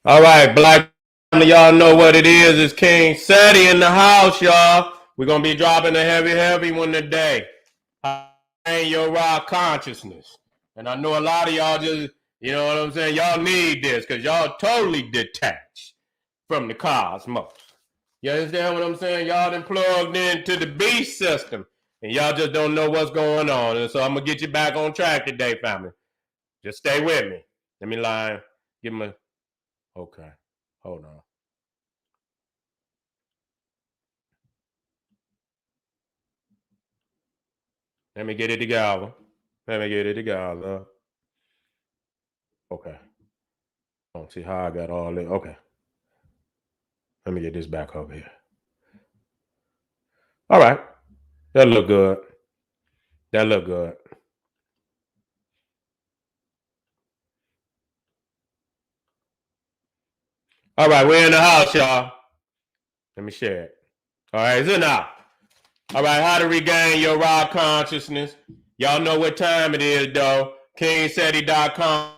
All right, black family, y'all know what it is. It's King Seti in the house, y'all. We're gonna be dropping a heavy one today. Train your raw consciousness. And I know a lot of y'all just, you know what I'm saying? Y'all need this because y'all totally detached from the cosmos. You understand what I'm saying? Y'all done plugged into the beast system and y'all just don't know what's going on. And so I'm gonna get you back on track today, family. Just stay with me. Let me line. Give me okay. Hold on. Let me get it together. Let me get it together. Okay. I don't see how I got all this. Okay. Let me get this back over here. All right. That look good. That look good. All right, we're in the house, y'all. Let me share it. All right, it's in now. All right, how to regain your raw consciousness. Y'all know what time it is, though. KingSeti.com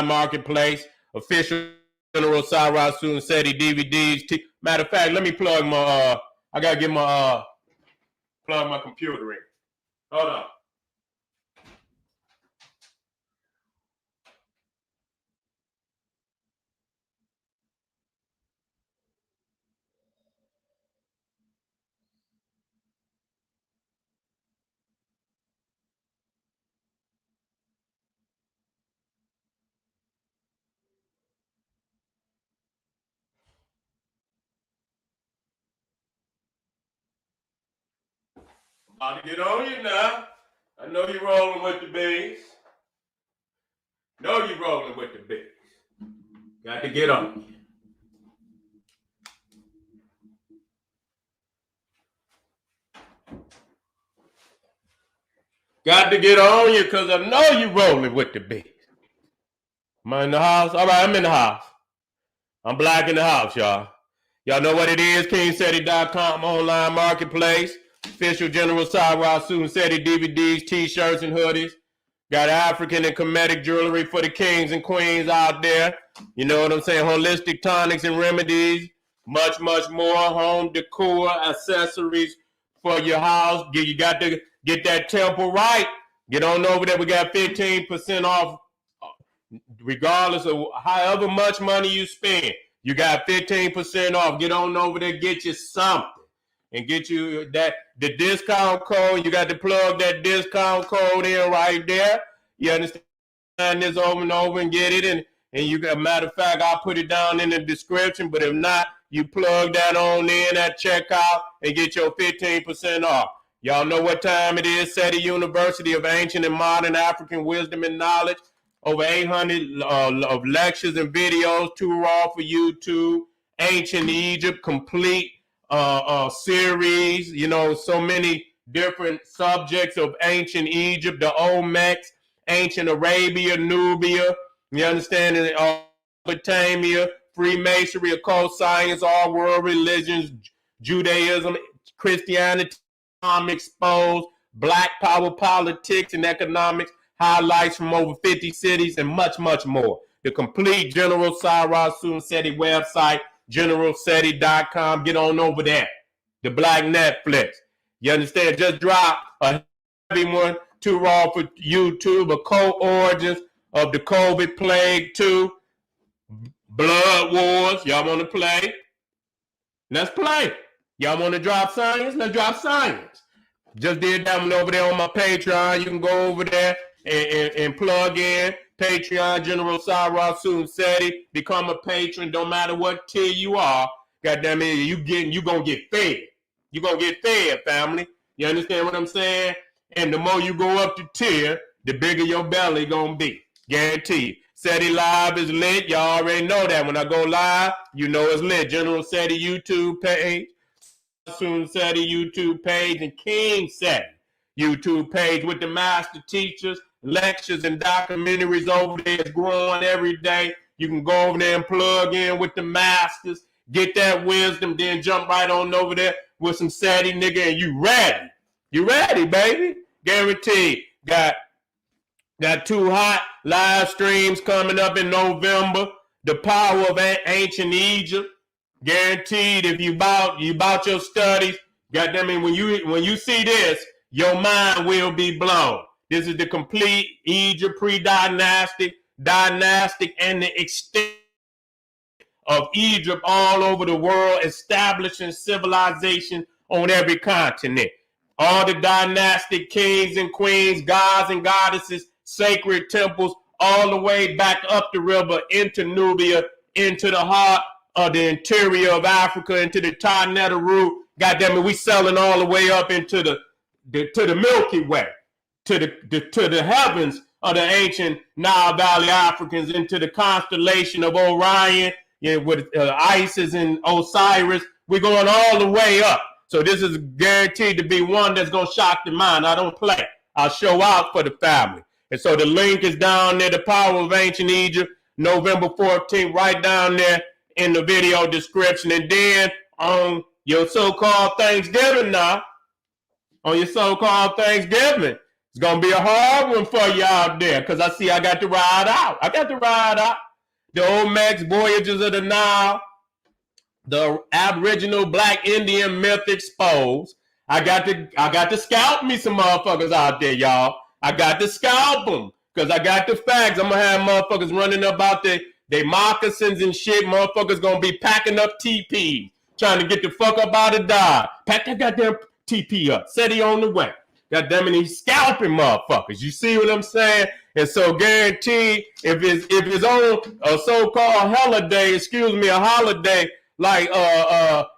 marketplace, official General Cyrus Susan Seti DVDs. Matter of fact, let me plug my I gotta get my plug my computer in. Hold on. About to get on you now. I know you're rolling with the bees. Know you're rolling with the bees. Got to get on you. Got to get on you because I know you're rolling with the bees. Am I in the house? All right, I'm in the house. I'm black in the house, y'all. Y'all know what it is. KingSeti.com online marketplace. Official General Cyrus Susan Seti DVDs, t-shirts, and hoodies. Got African and Kemetic jewelry for the kings and queens out there. You know what I'm saying? Holistic tonics and remedies. Much more. Home decor, accessories for your house. You got to get that temple right. Get on over there. We got 15% off regardless of however much money you spend. You got 15% off. Get on over there, get you something. And get you that the discount code. You got to plug that discount code in right there. You understand this over and over and get it. And you got, matter of fact, I'll put it down in the description. But if not, you plug that on in at checkout and get your 15% off. Y'all know what time it is. Seti University of Ancient and Modern African Wisdom and Knowledge. Over 800 of lectures and videos, too raw for YouTube. Ancient Egypt, complete series. You know, so many different subjects of ancient Egypt, the Olmecs, ancient Arabia, Nubia. You understand? Mesopotamia, Freemasonry, occult science, all world religions, Judaism, Christianity, exposed, Black power politics and economics, highlights from over 50 cities, and much more. The complete General Cyrus Susan Seti website, generalseti.com. Get on over there. The Black Netflix. You understand? Just drop a heavy one, too raw for YouTube, a co-origins of the COVID plague 2, Blood Wars. Y'all want to play? Let's play. Y'all want to drop science? Let's drop science. Just did that one over there on my Patreon. You can go over there and plug in Patreon, General Cyrus Susan Seti. Become a patron. Don't matter what tier you are. Goddamn it, you gonna get fed. You gonna get fed, family. You understand what I'm saying? And the more you go up the tier, the bigger your belly gonna be. Guaranteed. Seti Live is lit. Y'all already know that. When I go live, you know it's lit. General Seti YouTube page. Susan Seti YouTube page and King Seti YouTube page with the master teachers, lectures, and documentaries over there. It's growing every day. You can go over there and plug in with the masters, get that wisdom, then jump right on over there with some Seti nigga, and you ready. You ready, baby. Guaranteed. Got 2 hot live streams coming up in November. The Power of Ancient Egypt. Guaranteed, if you bought your studies, goddamn it, when you see this, your mind will be blown. This is the complete Egypt pre-dynastic, dynastic, and the extent of Egypt all over the world, establishing civilization on every continent. All the dynastic kings and queens, gods and goddesses, sacred temples, all the way back up the river into Nubia, into the heart of the interior of Africa, into the Tarnetta route. Goddamn it, we selling all the way up into the Milky Way, to the heavens of the ancient Nile Valley Africans, into the constellation of Orion, with Isis and Osiris. We're going all the way up. So this is guaranteed to be one that's going to shock the mind. I don't play. I'll show out for the family. And so the link is down there, The Power of Ancient Egypt, November 14th, right down there in the video description. And then on your so-called Thanksgiving now, it's going to be a hard one for you out there, because I see I got to ride out. The Olmecs, Voyages of the Nile, the Aboriginal Black Indian myth exposed. I got to scalp me some motherfuckers out there, y'all. I got to scalp them, because I got the facts. I'm going to have motherfuckers running up out their moccasins and shit. Motherfuckers going to be packing up TPs, trying to get the fuck up out of Dodge. Pack that goddamn TP up. Said he on the way. Goddamn it, he's scalping motherfuckers. You see what I'm saying? And so guaranteed, if it's on a so-called holiday, a holiday like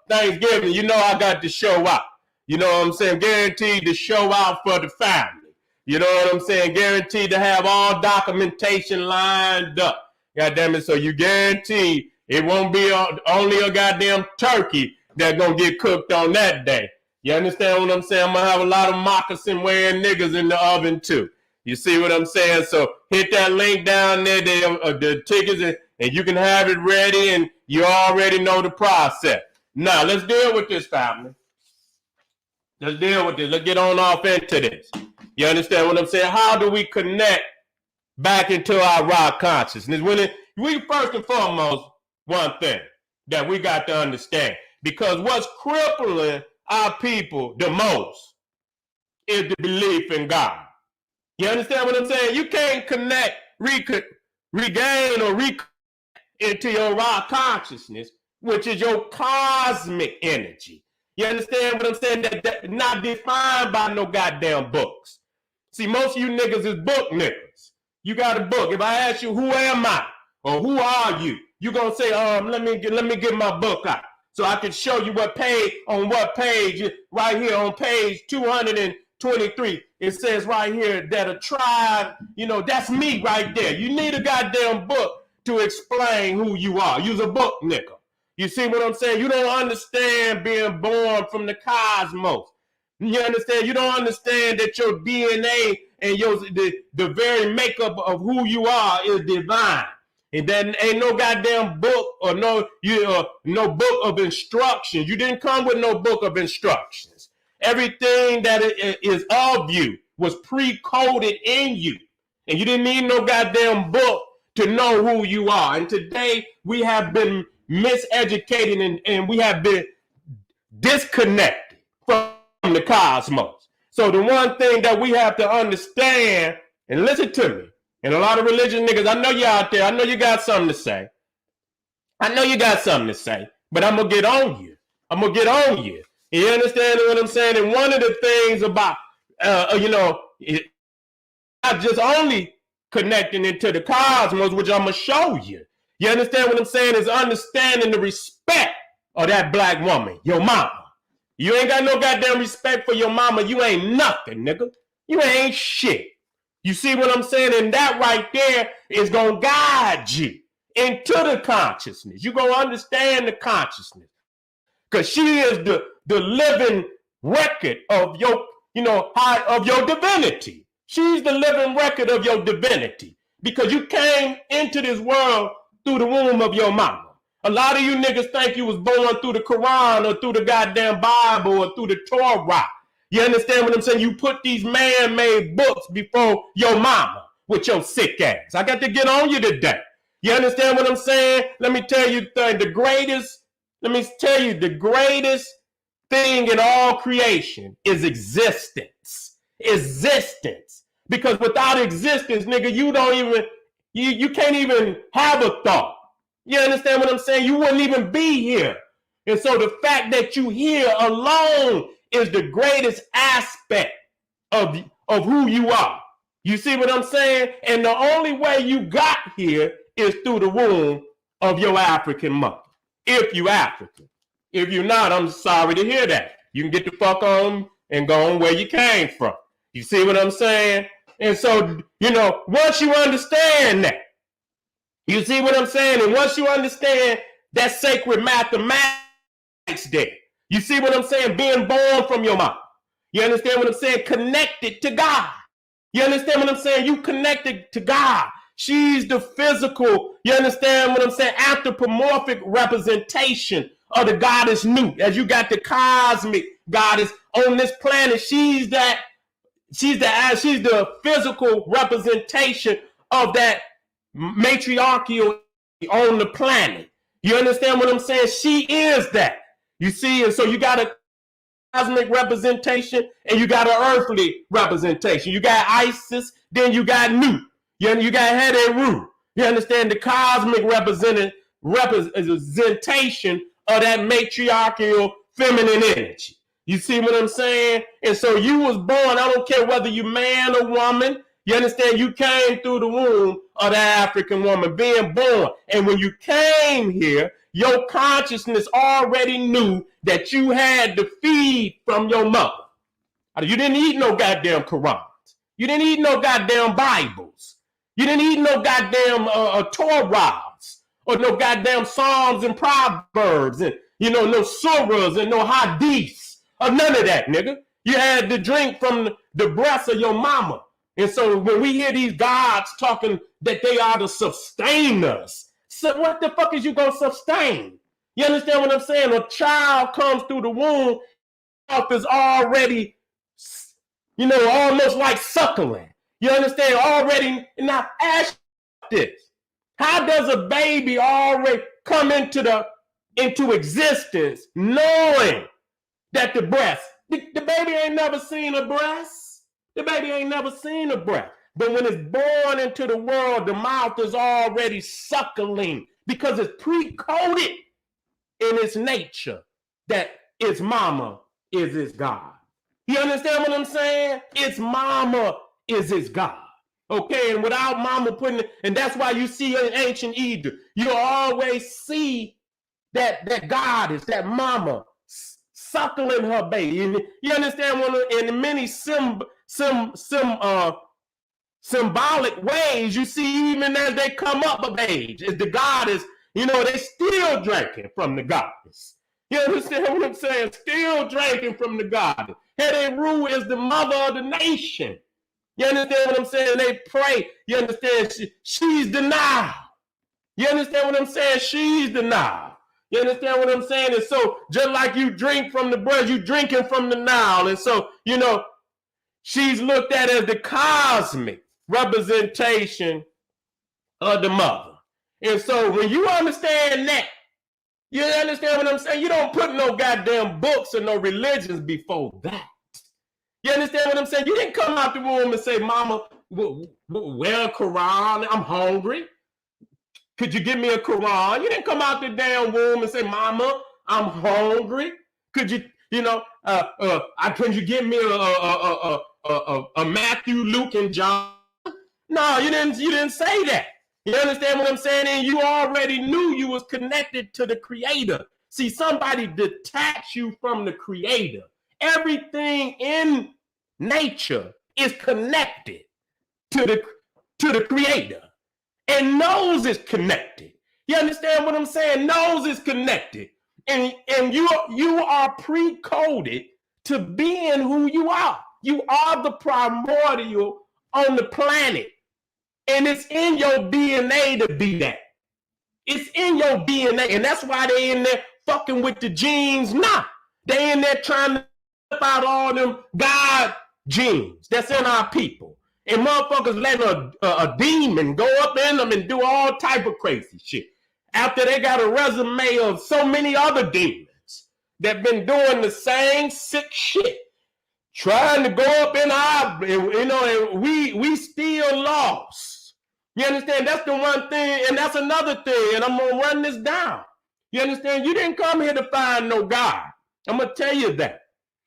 Thanksgiving, you know I got to show out. You know what I'm saying? Guaranteed to show out for the family. You know what I'm saying? Guaranteed to have all documentation lined up. Goddamn it, so you guarantee it won't be only a goddamn turkey that's gonna get cooked on that day. You understand what I'm saying? I'm going to have a lot of moccasin wearing niggas in the oven too. You see what I'm saying? So hit that link down there, the tickets, and you can have it ready, and you already know the process. Now, let's deal with this, family. Let's deal with this. Let's get on off into this. You understand what I'm saying? How do we connect back into our raw consciousness? We first and foremost, one thing that we got to understand, because what's crippling our people the most is the belief in God. You understand what I'm saying? You can't regain or into your raw consciousness, which is your cosmic energy. You understand what I'm saying? That not defined by no goddamn books. See, most of you niggas is book niggas. You got a book. If I ask you, who am I? Or who are you? You gonna say, let me get my book out, so I can show you what page, right here on page 223. It says right here that a tribe, that's me right there. You need a goddamn book to explain who you are. You's a book nigga. You see what I'm saying? You don't understand being born from the cosmos. You understand? You don't understand that your DNA and the very makeup of who you are is divine. And then ain't no goddamn book or no book of instructions. You didn't come with no book of instructions. Everything that is of you was pre-coded in you. And you didn't need no goddamn book to know who you are. And today we have been miseducated and we have been disconnected from the cosmos. So the one thing that we have to understand, and listen to me, and a lot of religious niggas, I know you out there. I know you got something to say. But I'm going to get on you. You understand what I'm saying? And one of the things about, not just only connecting into the cosmos, which I'm going to show you. You understand what I'm saying? Is understanding the respect of that black woman, your mama. You ain't got no goddamn respect for your mama. You ain't nothing, nigga. You ain't shit. You see what I'm saying? And that right there is going to guide you into the consciousness. You're going to understand the consciousness. Because she is the living record of your, of your divinity. She's the living record of your divinity. Because you came into this world through the womb of your mama. A lot of you niggas think you was born through the Quran or through the goddamn Bible or through the Torah. You understand what I'm saying? You put these man-made books before your mama with your sick ass. I got to get on you today. You understand what I'm saying? Let me tell you the greatest thing in all creation is existence. Existence. Because without existence, nigga, you can't even have a thought. You understand what I'm saying? You wouldn't even be here. And so the fact that you here alone is the greatest aspect of who you are. You see what I'm saying? And the only way you got here is through the womb of your African mother. If you African. If you're not, I'm sorry to hear that. You can get the fuck on and go on where you came from. You see what I'm saying? And so, once you understand that, you see what I'm saying? And once you understand that sacred mathematics there, you see what I'm saying? Being born from your mom. You understand what I'm saying? Connected to God. You understand what I'm saying? You connected to God. She's the physical, you understand what I'm saying? Anthropomorphic representation of the goddess Nut. As you got the cosmic goddess on this planet, she's the physical representation of that matriarchal on the planet. You understand what I'm saying? She is that. You see, and so you got a cosmic representation and you got an earthly representation. You got Isis, then you got Nut. You got Heru. You understand the cosmic representation of that matriarchal feminine energy. You see what I'm saying? And so you was born, I don't care whether you man or woman, you understand, you came through the womb of that African woman, being born. And when you came here, your consciousness already knew that you had to feed from your mother. You didn't eat no goddamn Qurans. You didn't eat no goddamn Bibles. You didn't eat no goddamn Torahs or no goddamn Psalms and Proverbs and, no surahs and no hadiths or none of that, nigga. You had to drink from the breast of your mama. And so when we hear these gods talking that they are the sustainers, so what the fuck is you going to sustain? You understand what I'm saying? A child comes through the womb, mouth is already, almost like suckling. You understand? Already, now ask this. How does a baby already come into existence knowing that the breast, the baby ain't never seen a breast? The baby ain't never seen a breast. But when it's born into the world, the mouth is already suckling because it's pre-coded in its nature that its mama is its God. You understand what I'm saying? Its mama is its God. Okay, and without mama and that's why you see in ancient Egypt, you always see that goddess, that mama suckling her baby. And you understand in many symbolic ways, you see even as they come up of age, as the goddess, they still drinking from the goddess. You understand what I'm saying? Still drinking from the goddess. Heru is the mother of the nation. You understand what I'm saying? They pray. You understand? She's the Nile. You understand what I'm saying? She's the Nile. You understand what I'm saying? And so just like you drink from the breast, you drinking from the Nile. And so, she's looked at as the cosmic representation of the mother. And so when you understand that, you understand what I'm saying? You don't put no goddamn books or no religions before that. You understand what I'm saying? You didn't come out the womb and say, Mama, well, Quran, I'm hungry. Could you give me a Quran? You didn't come out the damn womb and say, Mama, I'm hungry. Could you, can you give me a Matthew, Luke, and John? No, you didn't say that. You understand what I'm saying? And you already knew you was connected to the Creator. See, somebody detached you from the Creator. Everything in nature is connected to the Creator. And nose is connected. You understand what I'm saying? Nose is connected. And you are pre-coded to being who you are. You are the primordial on the planet. And it's in your DNA to be that. It's in your DNA. And that's why they in there fucking with the genes now. They in there trying to flip out all them God genes that's in our people. And motherfuckers letting a demon go up in them and do all type of crazy shit. After they got a resume of so many other demons that been doing the same sick shit. Trying to go up in our, and we still lost. You understand? That's the one thing, and that's another thing, and I'm going to run this down. You understand? You didn't come here to find no God. I'm going to tell you that.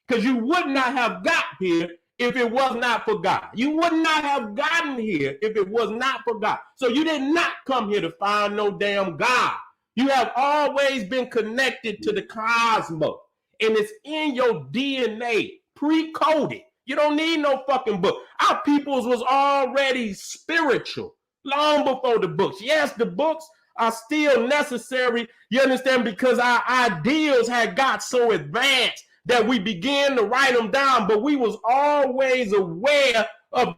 Because you would not have got here if it was not for God. You would not have gotten here if it was not for God. So you did not come here to find no damn God. You have always been connected to the cosmos. And it's in your DNA, pre-coded. You don't need no fucking book. Our peoples was already spiritual long before the books. Yes, the books are still necessary, you understand, because our ideals had got so advanced that we began to write them down, but we was always aware of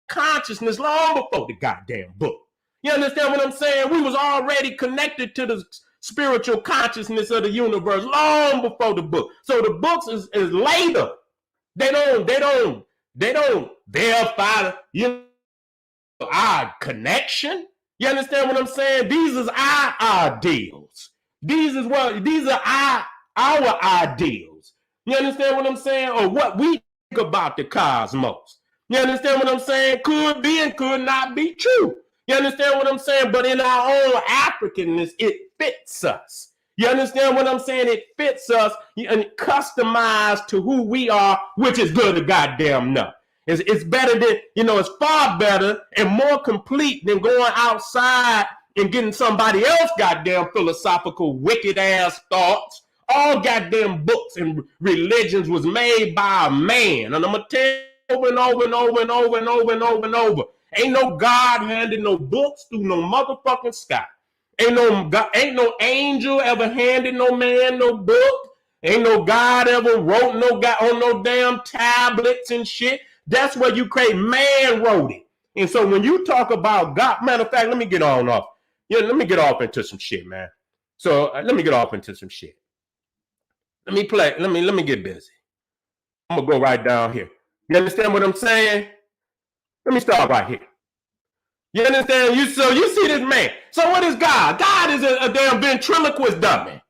consciousness long before the goddamn book. You understand what I'm saying? We was already connected to the spiritual consciousness of the universe long before the book. So the books is later. They don't verify our connection. You understand what I'm saying? These is our ideals. These are our ideals. You understand what I'm saying? Or what we think about the cosmos. You understand what I'm saying? Could be and could not be true. You understand what I'm saying? But in our own Africanness, it fits us. You understand what I'm saying? It fits us and customized to who we are, which is good to goddamn enough. It's better than, it's far better and more complete than going outside and getting somebody else goddamn philosophical, wicked ass thoughts. All goddamn books and religions was made by a man. And I'm going to tell you over and over and over and over and over and over and over. Ain't no God handed no books through no motherfucking sky. Ain't no angel ever handed no man no book. Ain't no God ever wrote no God on no damn tablets and shit. That's where you create. Man wrote it. And so when you talk about God, matter of fact, let me get on off. Let me get off into some shit, man. So let me get off into some shit. Let me get busy. I'm gonna go right down here. You understand what I'm saying? Let me start right here. You understand? You see this man. So what is God? God is a damn ventriloquist dummy.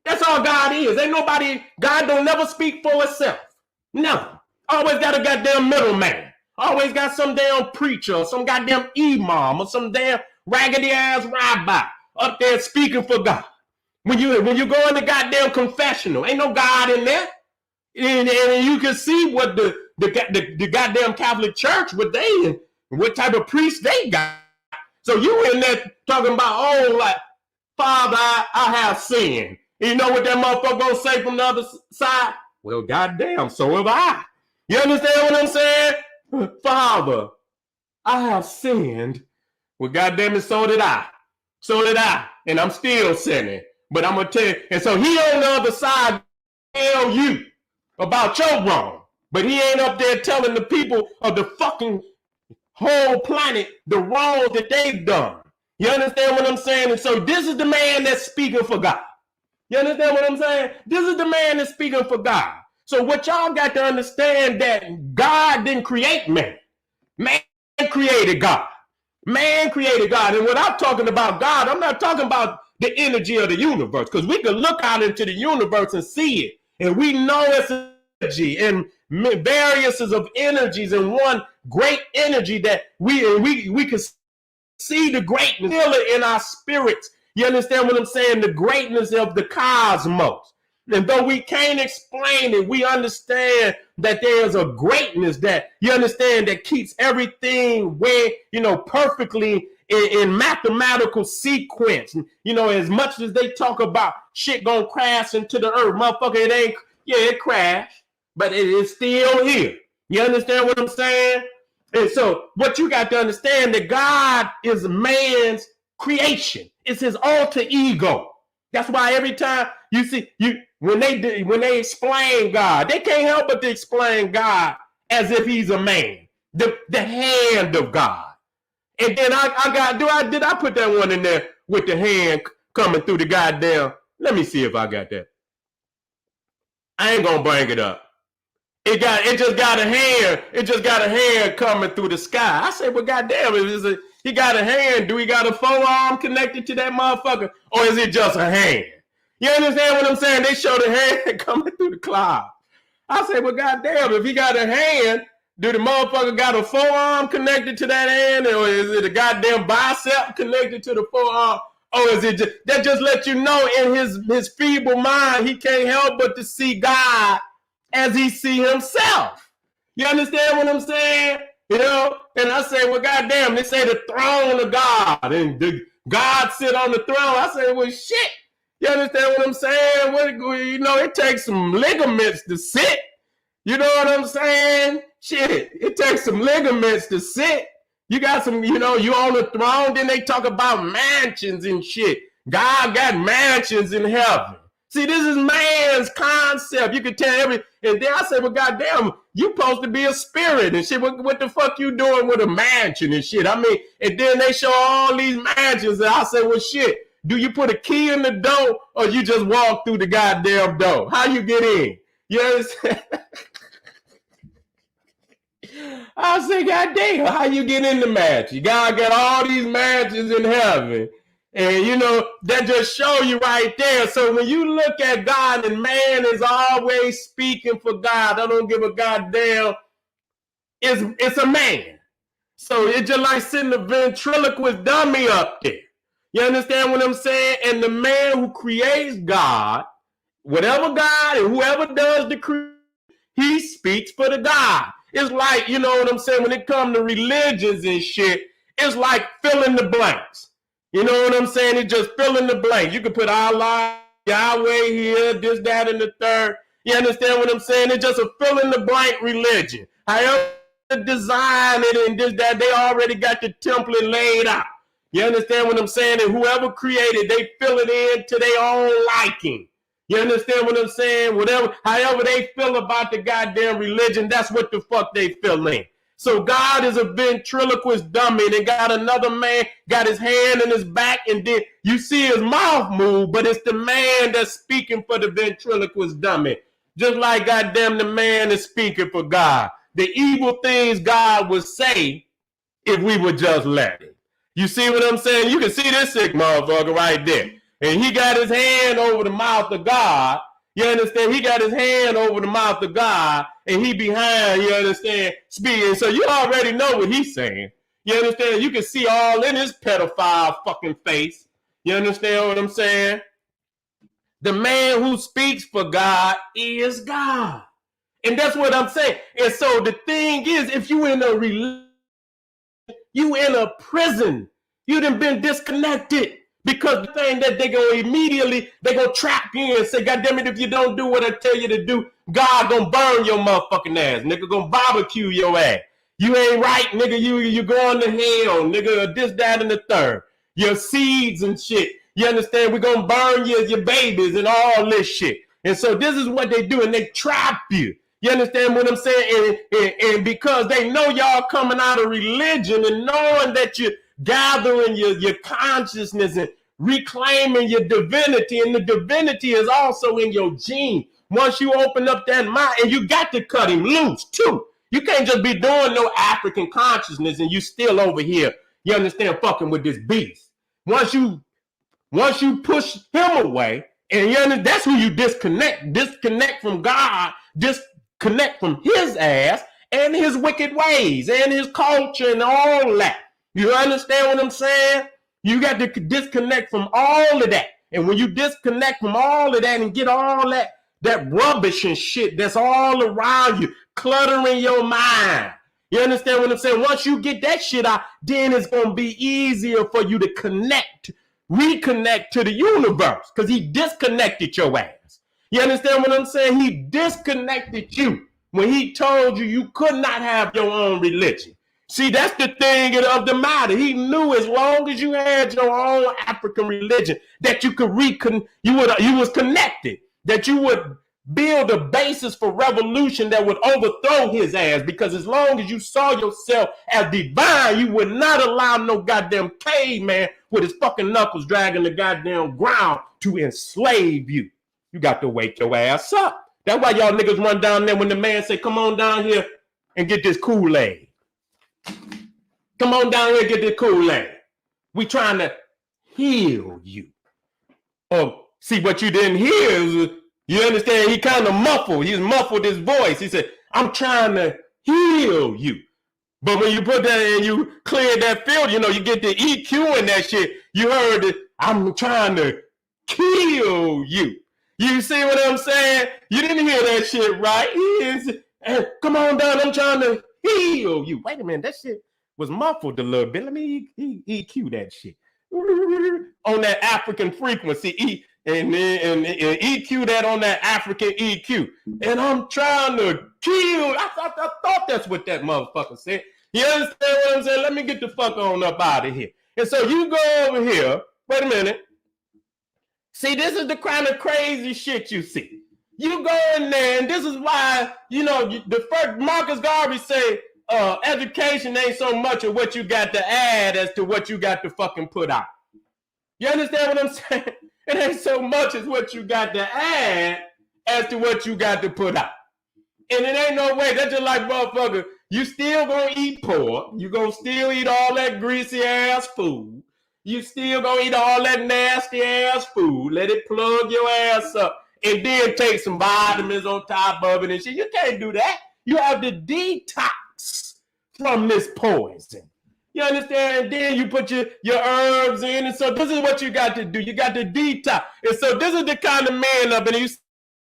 That's all God is. Ain't nobody, God don't never speak for itself. No. Always got a goddamn middleman. Always got some damn preacher or some goddamn imam or some damn raggedy ass rabbi up there speaking for God. When you go in the goddamn confessional, ain't no God in there. And you can see what the goddamn Catholic Church, what type of priest they got. So you in there talking about, like, Father, I have sinned. And you know what that motherfucker gonna say from the other side? Well, goddamn, so have I. You understand what I'm saying? Father, I have sinned. Well, goddamn it, so did I. So did I. And I'm still sinning. But I'm gonna tell you, and so he on the other side tell you about your wrong. But he ain't up there telling the people of the fucking whole planet the wrong that they've done. You understand what I'm saying? And so this is the man that's speaking for God. You understand what I'm saying? This is the man that's speaking for God. So what y'all got to understand that God didn't create man. Man created God. Man created God. And when I'm talking about God, I'm not talking about the energy of the universe, because we can look out into the universe and see it. And we know it's energy and variouses of energies, and one great energy that we can see the greatness, feel it in our spirits. You understand what I'm saying? The greatness of the cosmos. And though we can't explain it, we understand that there's a greatness that, you understand, that keeps everything where, perfectly in mathematical sequence. As much as they talk about shit gonna crash into the earth, motherfucker, it crashed, but it is still here. You understand what I'm saying? And so what you got to understand, that God is man's creation. It's his alter ego. That's why every time you see when they explain God, they can't help but to explain God as if he's a man, the hand of God. And then did I put that one in there with the hand coming through the goddamn? Let me see if I got that. I ain't gonna bring it up. It just got a hand. It just got a hand coming through the sky. I say, well, goddamn, he got a hand. Do he got a forearm connected to that motherfucker, or is it just a hand? You understand what I'm saying? They show the hand coming through the cloud. I say, well, goddamn, if he got a hand, do the motherfucker got a forearm connected to that hand, or is it a goddamn bicep connected to the forearm? Or is it just, that just let you know in his feeble mind, he can't help but to see God as he see himself. You understand what I'm saying? You know, and I say, well, goddamn, they say the throne of God, and God sit on the throne. I say, well, shit. You understand what I'm saying? You know, it takes some ligaments to sit. You know what I'm saying? Shit, it takes some ligaments to sit. You got some, you know, you on the throne, then they talk about mansions and shit. God got mansions in heaven. See, this is man's concept. You can tell and then I say, well, goddamn, you supposed to be a spirit and shit. What the fuck you doing with a mansion and shit? I mean, and then they show all these mansions, and I say, well, shit, do you put a key in the door, or you just walk through the goddamn door? How you get in? You understand? I say, goddamn, how you get in the mansion? God got all these mansions in heaven. And, you know, that just show you right there. So when you look at God, and man is always speaking for God, I don't give a goddamn, it's a man. So it's just like sitting a ventriloquist dummy up there. You understand what I'm saying? And the man who creates God, whatever God and whoever does the creation, he speaks for the God. It's like, you know what I'm saying, when it comes to religions and shit, it's like filling the blanks. You know what I'm saying? It's just filling the blanks. You can put Allah, Yahweh here, this, that, and the third. You understand what I'm saying? It's just a fill in the blank religion. However they design it and this, that, they already got the template laid out. You understand what I'm saying? And whoever created, they fill it in to their own liking. You understand what I'm saying? However they feel about the goddamn religion, that's what the fuck they feel in. So God is a ventriloquist dummy, and got another man, got his hand in his back, and then you see his mouth move, but it's the man that's speaking for the ventriloquist dummy. Just like goddamn the man is speaking for God. The evil things God would say if we would just let it. You see what I'm saying? You can see this sick motherfucker right there. And he got his hand over the mouth of God. You understand? He got his hand over the mouth of God, and he behind, you understand, speaking. So you already know what he's saying. You understand? You can see all in his pedophile fucking face. You understand what I'm saying? The man who speaks for God is God. And that's what I'm saying. And so the thing is, if you in a religion, you in a prison, you done been disconnected. Because the thing that they go trap you and say, God damn it, if you don't do what I tell you to do, God gonna burn your motherfucking ass. Nigga gonna barbecue your ass. You ain't right, nigga. You going to hell, nigga. This, that, and the third. Your seeds and shit. You understand? We're gonna burn your babies and all this shit. And so this is what they do, and they trap you. You understand what I'm saying? And because they know y'all coming out of religion and knowing that you're gathering your consciousness and reclaiming your divinity, and the divinity is also in your gene. Once you open up that mind, and you got to cut him loose too. You can't just be doing no African consciousness and you still over here, you understand, fucking with this beast. Once you push him away, and you understand, that's who you disconnect from God, disconnect from his ass and his wicked ways and his culture and all that. You understand what I'm saying? You got to disconnect from all of that. And when you disconnect from all of that and get all that rubbish and shit that's all around you, cluttering your mind. You understand what I'm saying? Once you get that shit out, then it's going to be easier for you to reconnect to the universe, because he disconnected your ass. You understand what I'm saying? He disconnected you when he told you could not have your own religion. See, that's the thing of the matter. He knew as long as you had your own African religion that you could you was connected, that you would build a basis for revolution that would overthrow his ass. Because as long as you saw yourself as divine, you would not allow no goddamn caveman with his fucking knuckles dragging the goddamn ground to enslave you. You got to wake your ass up. That's why y'all niggas run down there when the man say, come on down here and get this Kool-Aid. Come on down here and get this Kool-Aid. We trying to heal you. Oh, see, what you didn't hear is, you understand, he kind of muffled. He's muffled his voice. He said, I'm trying to heal you. But when you put that and you clear that field, you know, you get the EQ in that shit. You heard it, I'm trying to kill you. You see what I'm saying? You didn't hear that shit right. He is, hey, come on down, I'm trying to heal you. Wait a minute, that shit was muffled a little bit. Let me EQ that shit. On that African frequency, and EQ that on that African EQ. And I'm trying to kill. I thought that's what that motherfucker said. You understand what I'm saying? Let me get the fuck on up out of here. And so you go over here. Wait a minute. See, this is the kind of crazy shit you see. You go in there, and this is why, you know, the first Marcus Garvey say, education ain't so much of what you got to add as to what you got to fucking put out. You understand what I'm saying? It ain't so much as what you got to add as to what you got to put out. And it ain't no way. That's just like, motherfucker, you still gonna eat pork. You gonna still eat all that greasy ass food. You still gonna eat all that nasty ass food. Let it plug your ass up. And then take some vitamins on top of it and shit. You can't do that. You have to detox from this poison. You understand? And then you put your herbs in. And so this is what you got to do. You got to detox. And so this is the kind of man up, and you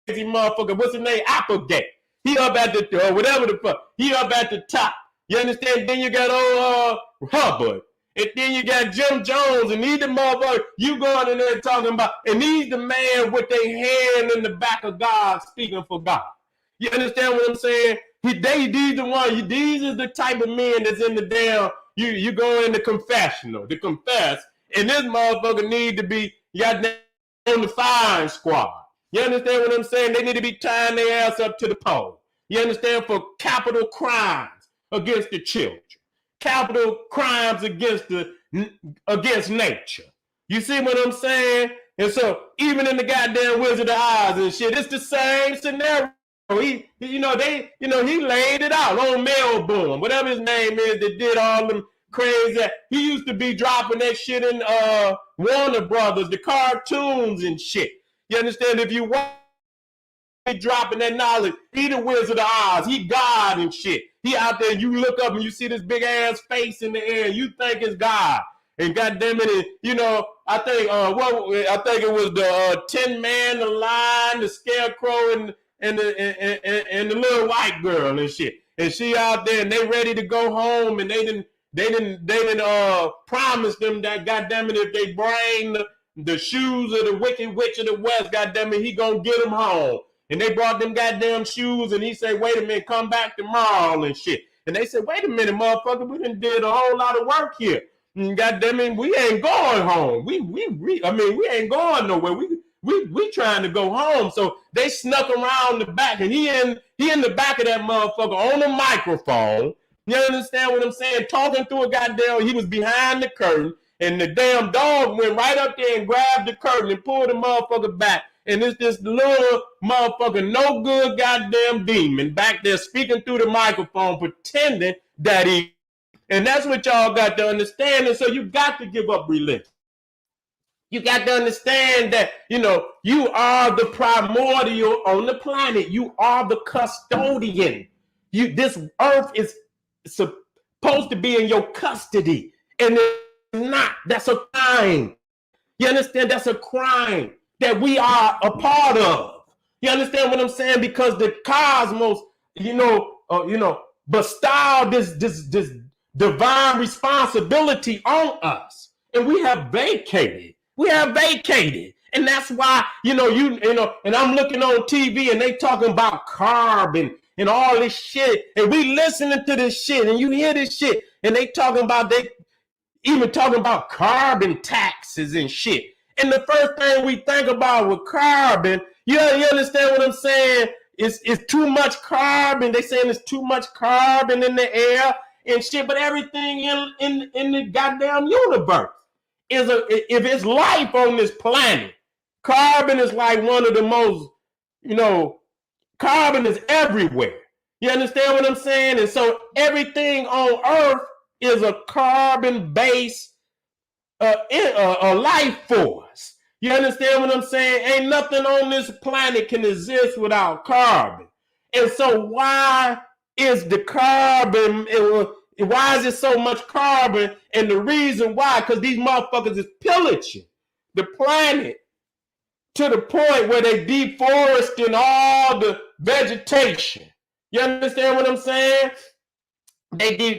crazy motherfucker, what's his name? Applegate. He up at the, whatever the fuck. He up at the top. You understand? Then you got old Hubbard. And then you got Jim Jones, and he's the motherfucker you going in there talking about, and he's the man with their hand in the back of God speaking for God. You understand what I'm saying? These the one. These is the type of men that's in the damn. You go in the confessional to confess, and this motherfucker need to be on the firing squad. You understand what I'm saying? They need to be tying their ass up to the pole. You understand? For capital crimes against the children. Capital crimes against nature. You see what I'm saying? And so even in the goddamn Wizard of Oz and shit, it's the same scenario. He laid it out on Melbourne, whatever his name is, that did all them crazy. He used to be dropping that shit in Warner Brothers, the cartoons and shit. You understand? If you want dropping that knowledge, he the Wizard of Oz, he God and shit. He out there, you look up and you see this big ass face in the air, and you think it's God. And goddamn it, you know, I think it was the Tin Man, the Lion, the Scarecrow, and the little white girl and shit. And she out there, and they ready to go home, and they didn't promise them that goddamn it, if they bring the shoes of the Wicked Witch of the West, goddamn it, he gonna get them home. And they brought them goddamn shoes, and he said, wait a minute, come back tomorrow and shit. And they said, wait a minute, motherfucker, we done did a whole lot of work here. And goddamn it, we ain't going home. We ain't going nowhere. We trying to go home. So they snuck around the back, and he in the back of that motherfucker on the microphone. You understand what I'm saying? Talking through a goddamn, he was behind the curtain, and the damn dog went right up there and grabbed the curtain and pulled the motherfucker back. And it's this little motherfucker, no good goddamn demon back there speaking through the microphone, pretending that he. And that's what y'all got to understand. And so you got to give up religion. You got to understand that, you know, you are the primordial on the planet. You are the custodian. This earth is supposed to be in your custody. And it's not. That's a crime. You understand? That's a crime that we are a part of. You understand what I'm saying? Because the cosmos, bestowed this divine responsibility on us, and we have vacated. And that's why, and I'm looking on TV and they talking about carbon and all this shit, and we listening to this shit, and you hear this shit, and they even talking about carbon taxes and shit. And the first thing we think about with carbon, you understand what I'm saying? It's too much carbon. They saying there's too much carbon in the air and shit, but everything in the goddamn universe if it's life on this planet, carbon is like one of the most, Carbon is everywhere. You understand what I'm saying? And so everything on Earth is a carbon-based life force. You understand what I'm saying? Ain't nothing on this planet can exist without carbon. And so why is the carbon, why is it so much carbon? And the reason why, because these motherfuckers is pillaging the planet to the point where they deforesting all the vegetation. You understand what I'm saying? You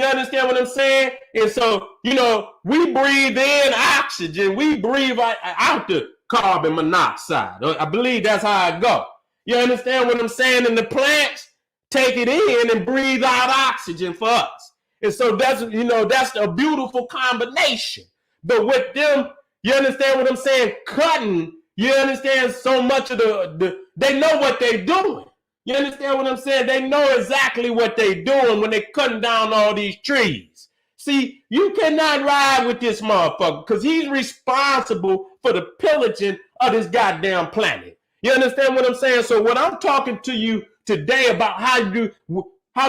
understand what I'm saying? And so, you know, we breathe in oxygen, we breathe out the carbon monoxide. I believe that's how it goes. You understand what I'm saying? And the plants take it in and breathe out oxygen for us. And so that's, you know, that's a beautiful combination. But with them, you understand what I'm saying? Cutting, you understand so much of they know what they're doing. You understand what I'm saying? They know exactly what they're doing when they're cutting down all these trees. See, you cannot ride with this motherfucker because he's responsible for the pillaging of this goddamn planet. You understand what I'm saying? So what I'm talking to you today about how do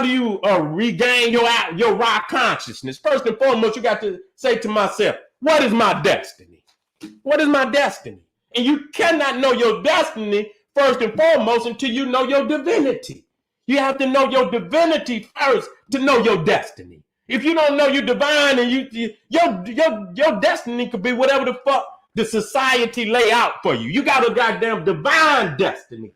you regain your raw consciousness? First and foremost, you got to say to myself, what is my destiny? What is my destiny? And you cannot know your destiny first and foremost until you know your divinity. You have to know your divinity first to know your destiny. If you don't know your divine, and your destiny could be whatever the fuck the society lay out for you. You got a goddamn divine destiny.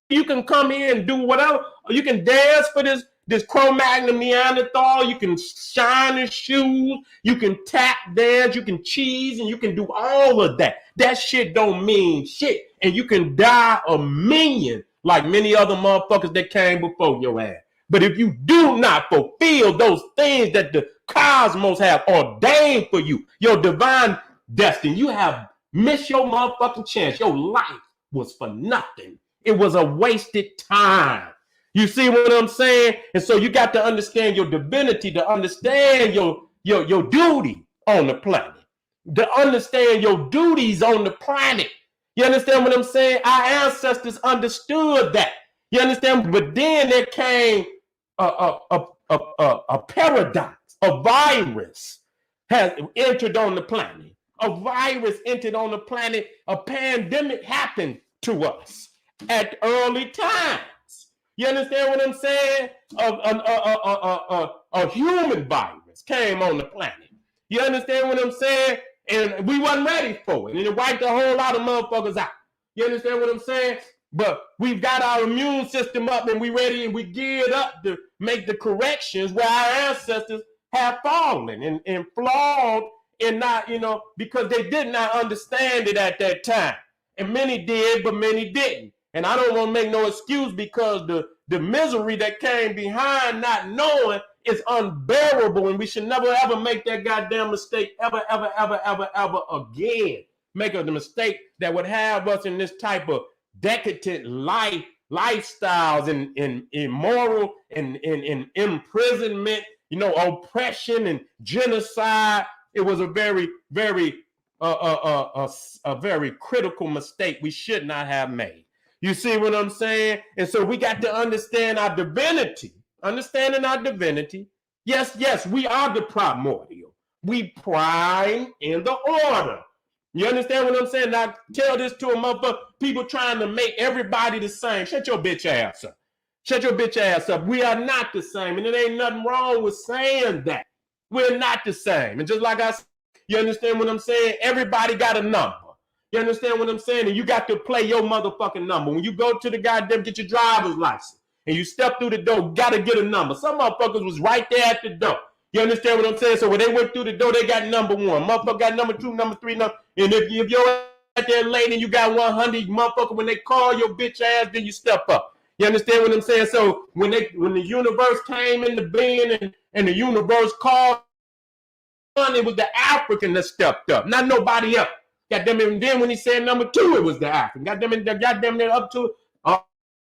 You can come here and do whatever. You can dance for this Cro-Magnon Neanderthal. You can shine his shoes. You can tap dance. You can cheese, and you can do all of that. That shit don't mean shit. And you can die a million like many other motherfuckers that came before your ass. But if you do not fulfill those things that the cosmos have ordained for you, your divine destiny, you have missed your motherfucking chance. Your life was for nothing. It was a wasted time. You see what I'm saying? And so you got to understand your divinity, to understand your duty on the planet, to understand your duties on the planet. You understand what I'm saying? Our ancestors understood that. You understand? But then there came a paradox. A virus has entered on the planet. A virus entered on the planet. A pandemic happened to us at early times. You understand what I'm saying? A human virus came on the planet. You understand what I'm saying? And we wasn't ready for it. And it wiped a whole lot of motherfuckers out. You understand what I'm saying? But we've got our immune system up and we ready and we geared up to make the corrections where our ancestors have fallen and flawed and not, you know, because they did not understand it at that time. And many did, but many didn't. And I don't want to make no excuse because the misery that came behind not knowing is unbearable, and we should never ever make that goddamn mistake ever again. Make the mistake that would have us in this type of decadent lifestyles and immoral and imprisonment, you know, oppression and genocide. It was a very, very a very critical mistake we should not have made. You see what I'm saying? And so we got to understand our divinity. Understanding our divinity. Yes, we are the primordial. We prime in the order. You understand what I'm saying? Now tell this to a motherfucker. People trying to make everybody the same. Shut your bitch ass up. Shut your bitch ass up. We are not the same. And there ain't nothing wrong with saying that. We're not the same. And just like I said, you understand what I'm saying? Everybody got a number. You understand what I'm saying? And you got to play your motherfucking number. When you go to the goddamn, get your driver's license, and you step through the door, got to get a number. Some motherfuckers was right there at the door. You understand what I'm saying? So when they went through the door, they got number one. Motherfucker got number two, number three, and if you're at there late and you got 100, motherfucker, when they call your bitch ass, then you step up. You understand what I'm saying? So when the universe came into being and the universe called, it was the African that stepped up, not nobody else. Goddamn it. And then when he said number two, it was the African. Goddamn it, up to it,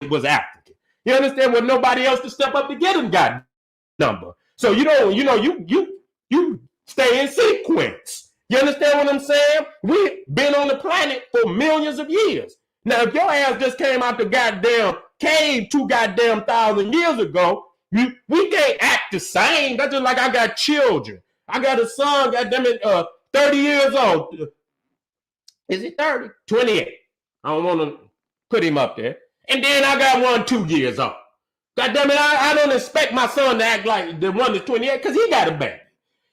it was African. You understand? Well, nobody else to step up to get him got number. So you stay in sequence. You understand what I'm saying? We've been on the planet for millions of years. Now, if your ass just came out the goddamn cave 2,000 years ago, we can't act the same. That's just like I got children. I got a son, goddamn it, 30 years old. Is he 30? 28. I don't want to put him up there. And then I got one 2 years old. God damn it, I don't expect my son to act like the one that's 28 because he got a baby.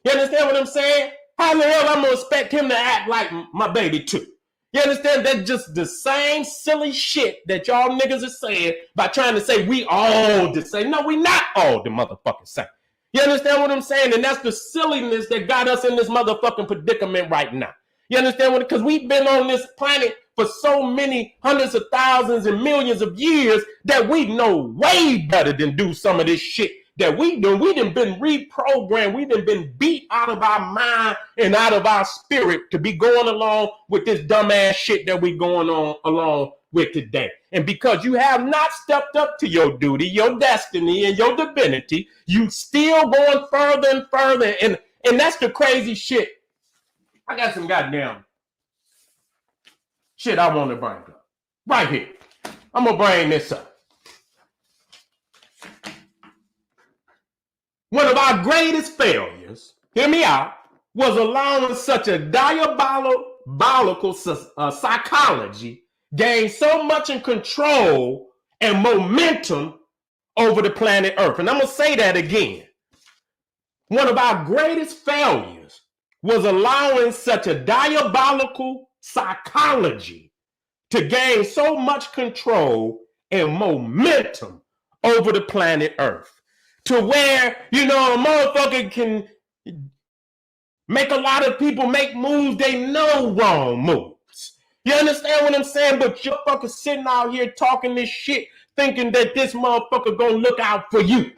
You understand what I'm saying? How the hell I'm going to expect him to act like my baby too? You understand? That's just the same silly shit that y'all niggas are saying by trying to say we all the same. No, we not all the motherfucking same. You understand what I'm saying? And that's the silliness that got us in this motherfucking predicament right now. You understand what? Because we've been on this planet for so many hundreds of thousands and millions of years that we know way better than do some of this shit that we do. We done been reprogrammed. We done been beat out of our mind and out of our spirit to be going along with this dumbass shit that we going on along with today. And because you have not stepped up to your duty, your destiny, and your divinity, you still going further and further. And that's the crazy shit. I got some goddamn shit I want to bring up. Right here. I'm going to bring this up. One of our greatest failures, hear me out, was allowing such a diabolical psychology gain so much in control and momentum over the planet Earth. And I'm going to say that again. One of our greatest failures was allowing such a diabolical psychology to gain so much control and momentum over the planet Earth. To where, you know, a motherfucker can make a lot of people make moves they know wrong moves. You understand what I'm saying? But you're fucking sitting out here talking this shit, thinking that this motherfucker gonna look out for you,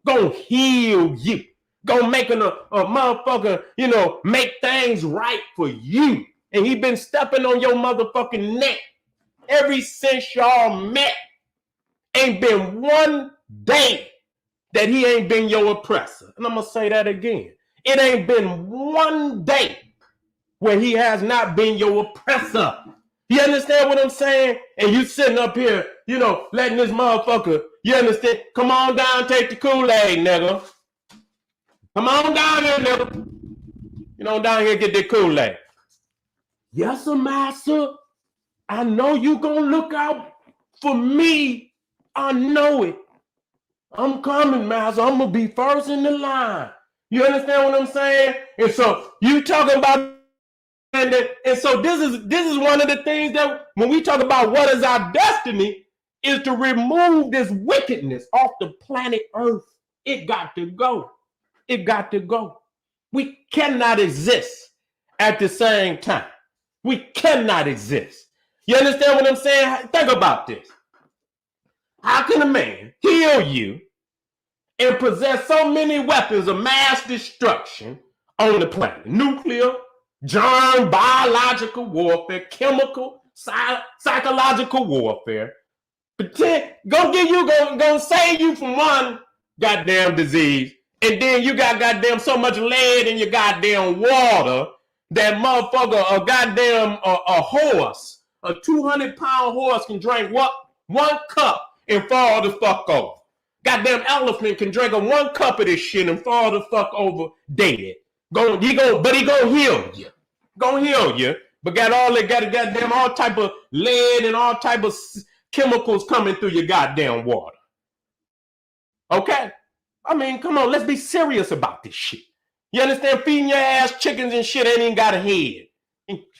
gonna heal you, gonna make a motherfucker, you know, make things right for you. And he been stepping on your motherfucking neck ever since y'all met. Ain't been one day that he ain't been your oppressor. And I'm going to say that again. It ain't been one day where he has not been your oppressor. You understand what I'm saying? And you sitting up here, you know, letting this motherfucker, you understand? Come on down, take the Kool-Aid, nigga. Come on down here, nigga. You know, down here, get the Kool-Aid. Yes, sir, master. I know you gonna look out for me. I know it. I'm coming, master. I'm gonna be first in the line. You understand what I'm saying? And so you talking about, and so this is one of the things that when we talk about what is our destiny, is to remove this wickedness off the planet Earth. It got to go. It got to go. We cannot exist at the same time. We cannot exist. You understand what I'm saying? Think about this. How can a man heal you and possess so many weapons of mass destruction on the planet? Nuclear, germ, biological warfare, chemical, psychological warfare. Gonna save you from one goddamn disease, and then you got goddamn so much lead in your goddamn water that motherfucker, a horse, a 200-pound horse can drink what? 1 cup and fall the fuck over. Goddamn elephant can drink 1 cup of this shit and fall the fuck over dead. But he gonna heal you. Gonna heal you. But got all type of lead and all type of chemicals coming through your goddamn water. Okay? I mean, come on, let's be serious about this shit. You understand? Feeding your ass chickens and shit ain't even got a head.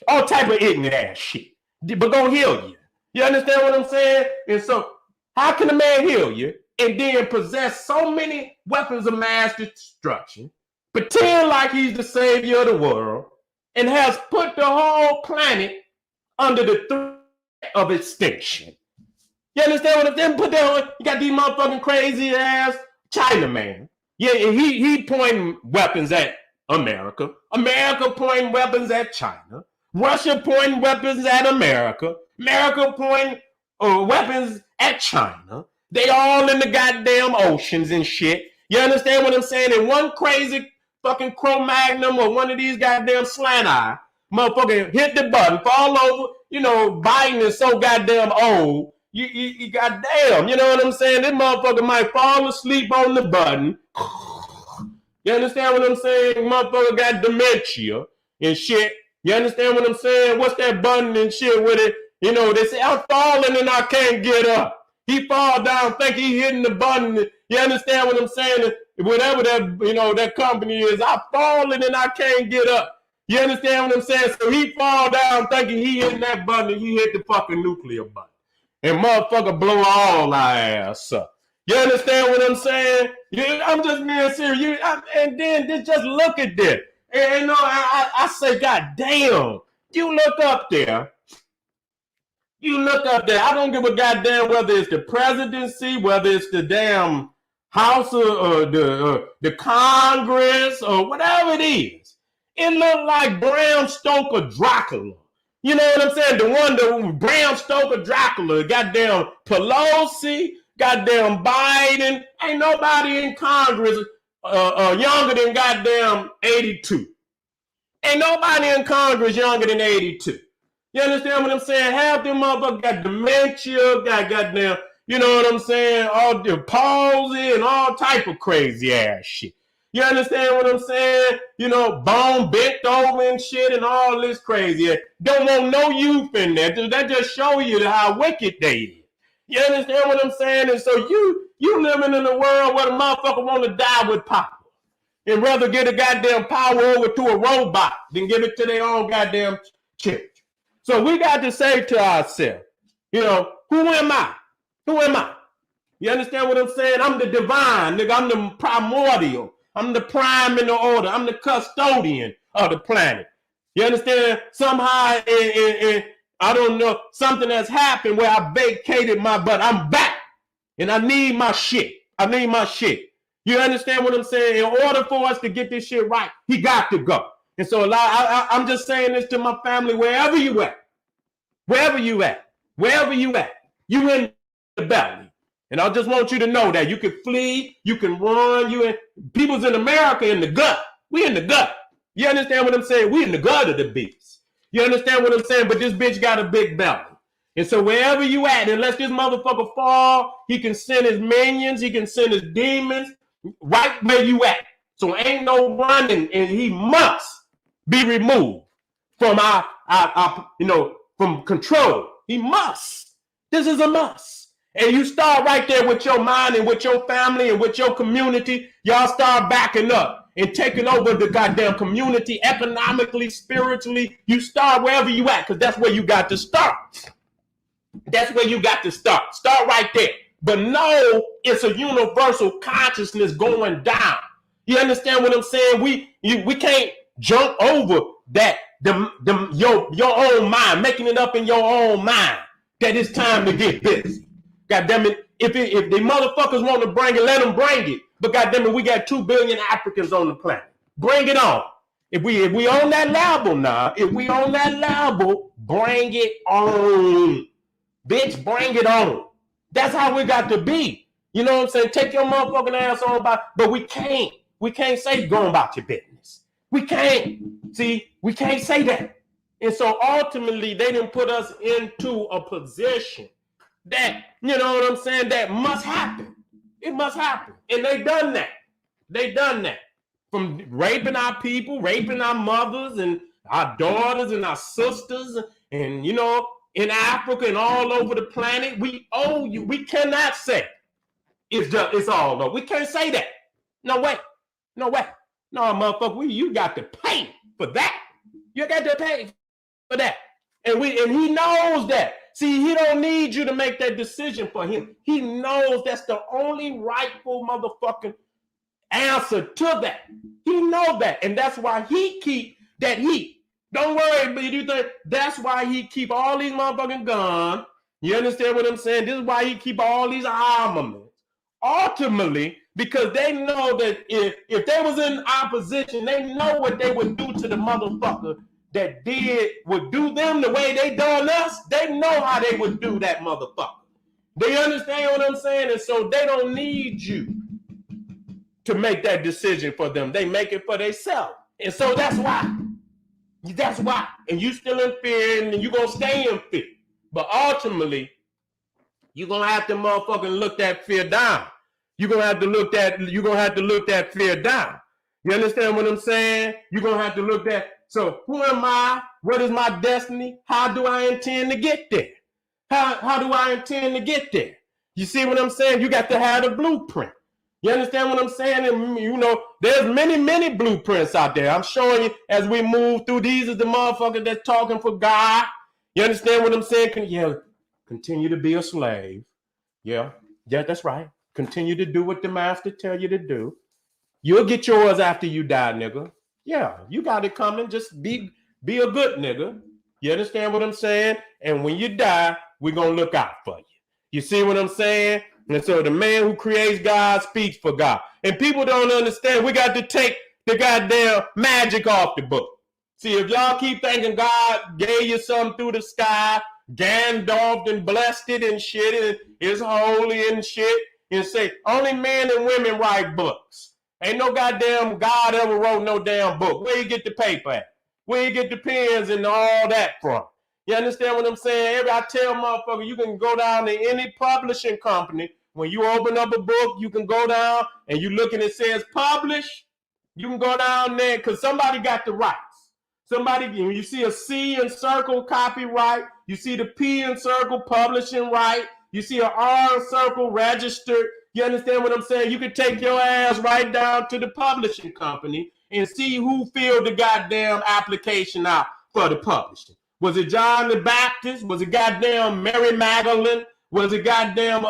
All type of ignorant ass shit. But gonna heal you. You understand what I'm saying? And so, how can a man heal you and then possess so many weapons of mass destruction, pretend like he's the savior of the world, and has put the whole planet under the threat of extinction? You understand what I'm saying? Put that on. You got these motherfucking crazy ass Chinaman. Yeah, he pointing weapons at America. America pointing weapons at China. Russia pointing weapons at America. America pointing weapons at China. They all in the goddamn oceans and shit. You understand what I'm saying? And one crazy fucking Cro-Magnon or one of these goddamn slant eye Motherfucker hit the button, fall over. You know, Biden is so goddamn old. You goddamn, you know what I'm saying? This motherfucker might fall asleep on the button. You understand what I'm saying? Motherfucker got dementia and shit. You understand what I'm saying? What's that button and shit with it? You know, they say, I'm falling and I can't get up. He fall down, think he hitting the button. You understand what I'm saying? Whatever that, you know, that company is, I'm falling and I can't get up. You understand what I'm saying? So he fall down thinking he hitting that button and he hit the fucking nuclear button. And motherfucker blow all our ass up. You understand what I'm saying? I'm just being serious. And then just look at this. And you know, I say, God damn, you look up there. You look up there. I don't give a goddamn whether it's the presidency, whether it's the damn House or the Congress or whatever it is. It looked like Bram Stoker Dracula. You know what I'm saying? The Bram Stoker Dracula, goddamn Pelosi, goddamn Biden. Ain't nobody in Congress younger than goddamn 82. Ain't nobody in Congress younger than 82. You understand what I'm saying? Half them motherfuckers got dementia, got goddamn, you know what I'm saying? All the palsy and all type of crazy ass shit. You understand what I'm saying? You know, bone bent over and shit and all this crazy. Don't want no youth in there. That just show you how wicked they is. You understand what I'm saying? And so you living in a world where the motherfucker want to die with power and rather get a goddamn power over to a robot than give it to their own goddamn church. So we got to say to ourselves, you know, who am I? Who am I? You understand what I'm saying? I'm the divine, nigga. I'm the primordial. I'm the prime in the order. I'm the custodian of the planet. You understand? Somehow, I don't know, something has happened where I vacated my butt. I'm back, and I need my shit. I need my shit. You understand what I'm saying? In order for us to get this shit right, he got to go. And so I'm just saying this to my family, wherever you at, you in the belly. And I just want you to know that you can flee, you can run, people's in America in the gut. We in the gut. You understand what I'm saying? We in the gut of the beast. You understand what I'm saying? But this bitch got a big belly. And so wherever you at, unless this motherfucker fall, he can send his minions, he can send his demons right where you at. So ain't no running, and he must be removed from our from control. He must. This is a must. And you start right there with your mind and with your family and with your community. Y'all start backing up and taking over the goddamn community economically, spiritually. You start wherever you at, because that's where you got to start. That's where you got to start. Start right there. But no, it's a universal consciousness going down. You understand what I'm saying? We can't jump over that your own mind, making it up in your own mind that it's time to get busy. God damn it, if the motherfuckers want to bring it, let them bring it. But God damn it, we got 2 billion Africans on the planet. Bring it on. If we on that level now, bring it on. Bitch, bring it on. That's how we got to be. You know what I'm saying? Take your motherfucking ass on but we can't. We can't say going about your business. We can't. See, we can't say that. And so ultimately, they didn't put us into a position that, you know what I'm saying, that must happen. It must happen. And they done that. They done that. From raping our people, raping our mothers and our daughters and our sisters and, you know, in Africa and all over the planet. We owe you. We cannot say it's all over. We can't say that. No way. No way. No, motherfucker, you got to pay for that. You got to pay for that. And he knows that. See, he don't need you to make that decision for him. He knows that's the only rightful motherfucking answer to that. He knows that. And that's why he keep that heat. Don't worry, but you think that's why he keep all these motherfucking guns. You understand what I'm saying? This is why he keep all these armaments. Ultimately, because they know that if they was in opposition, they know what they would do to the motherfucker that would do them the way they done us. They know how they would do that motherfucker. They understand what I'm saying? And so they don't need you to make that decision for them. They make it for themselves. And so that's why. That's why. And you still in fear, and you're going to stay in fear. But ultimately, you're going to have to motherfucking look that fear down. You're going to have to look that fear down. You understand what I'm saying? You're going to have to look that. So who am I? What is my destiny? How do I intend to get there? How do I intend to get there? You see what I'm saying? You got to have a blueprint. You understand what I'm saying? And, you know, there's many blueprints out there. I'm showing you as we move through. These are the motherfuckers that's talking for God. You understand what I'm saying? Continue to be a slave. Yeah, that's right. Continue to do what the master tell you to do. You'll get yours after you die, nigga. Yeah, you got it coming. Just be a good nigga. You understand what I'm saying? And when you die, we're going to look out for you. You see what I'm saying? And so the man who creates God speaks for God. And people don't understand. We got to take the goddamn magic off the book. See, if y'all keep thinking God gave you something through the sky, Gandalf and blessed it and shit, and it's holy and shit, and say, only men and women write books. Ain't no goddamn God ever wrote no damn book. Where you get the paper at? Where you get the pens and all that from? You understand what I'm saying? I tell motherfucker, you can go down to any publishing company. When you open up a book, you can go down and you look and it says publish. You can go down there because somebody got the rights. Somebody, you see a C in circle, copyright. You see the P in circle, publishing right. You see an R in circle, registered. You understand what I'm saying? You can take your ass right down to the publishing company and see who filled the goddamn application out for the publishing. Was it John the Baptist? Was it goddamn Mary Magdalene? Was it goddamn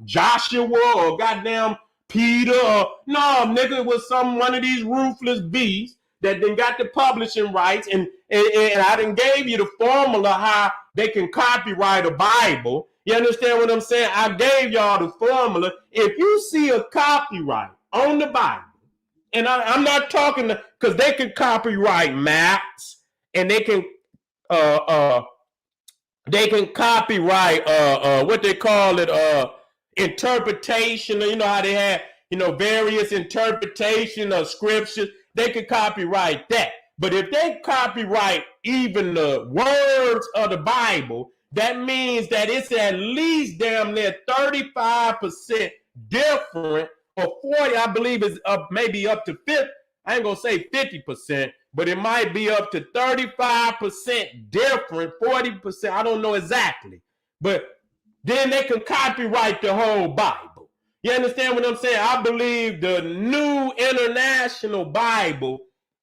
Joshua or goddamn Peter? No, nigga, it was one of these ruthless beasts that then got the publishing rights, and I done gave you the formula how they can copyright a Bible. You understand what I'm saying? I gave y'all the formula. If you see a copyright on the Bible, and I'm not talking because they can copyright maps, and they can copyright what they call it, interpretation. You know how they have, various interpretation of scriptures. They can copyright that. But if they copyright even the words of the Bible, that means that it's at least damn near 35% different, or 40, I believe is up, maybe up to 50. I ain't gonna say 50%, but it might be up to 35% different, 40%, I don't know exactly. But then they can copyright the whole Bible. You understand what I'm saying? I believe the New International Bible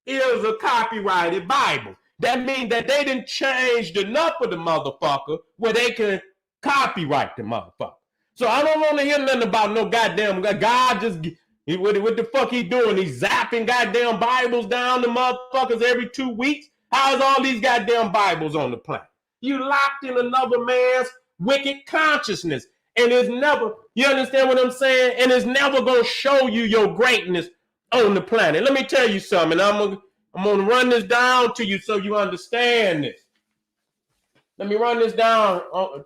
is a copyrighted Bible. That means that they didn't change enough of the motherfucker where they can copyright the motherfucker. So I don't want to hear nothing about no goddamn God just, what the fuck he doing? He's zapping goddamn Bibles down to motherfuckers every 2 weeks. How's all these goddamn Bibles on the planet? You locked in another man's wicked consciousness. And it's never, you understand what I'm saying? And it's never going to show you your greatness on the planet. Let me tell you something. I'm going to run this down to you so you understand this. Let me run this down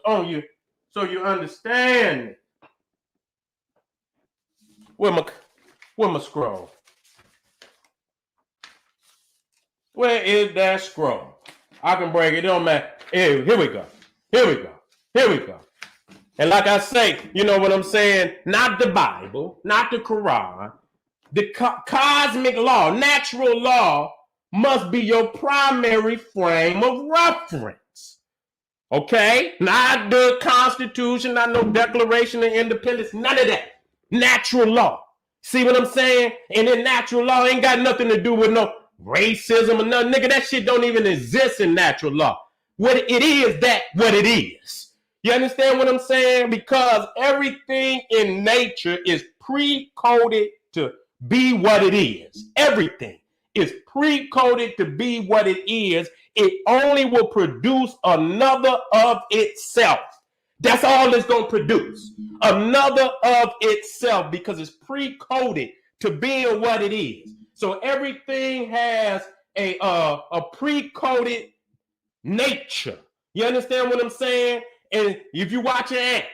on you so you understand it. Where my scroll? Where is that scroll? I can break it. It don't matter. Here we go. And like I say, you know what I'm saying? Not the Bible, not the Quran. The cosmic law, natural law, must be your primary frame of reference. Okay? Not the Constitution, not no Declaration of Independence, none of that. Natural law. See what I'm saying? And then natural law ain't got nothing to do with no racism or nothing. Nigga, that shit don't even exist in natural law. What it is, that what it is. You understand what I'm saying? Because everything in nature is pre-coded to be what it is. Everything is pre-coded to be what it is. It only will produce another of itself. That's all it's going to produce. Another of itself, because it's pre-coded to being what it is. So everything has a pre-coded nature. You understand what I'm saying? And if you watch an ant,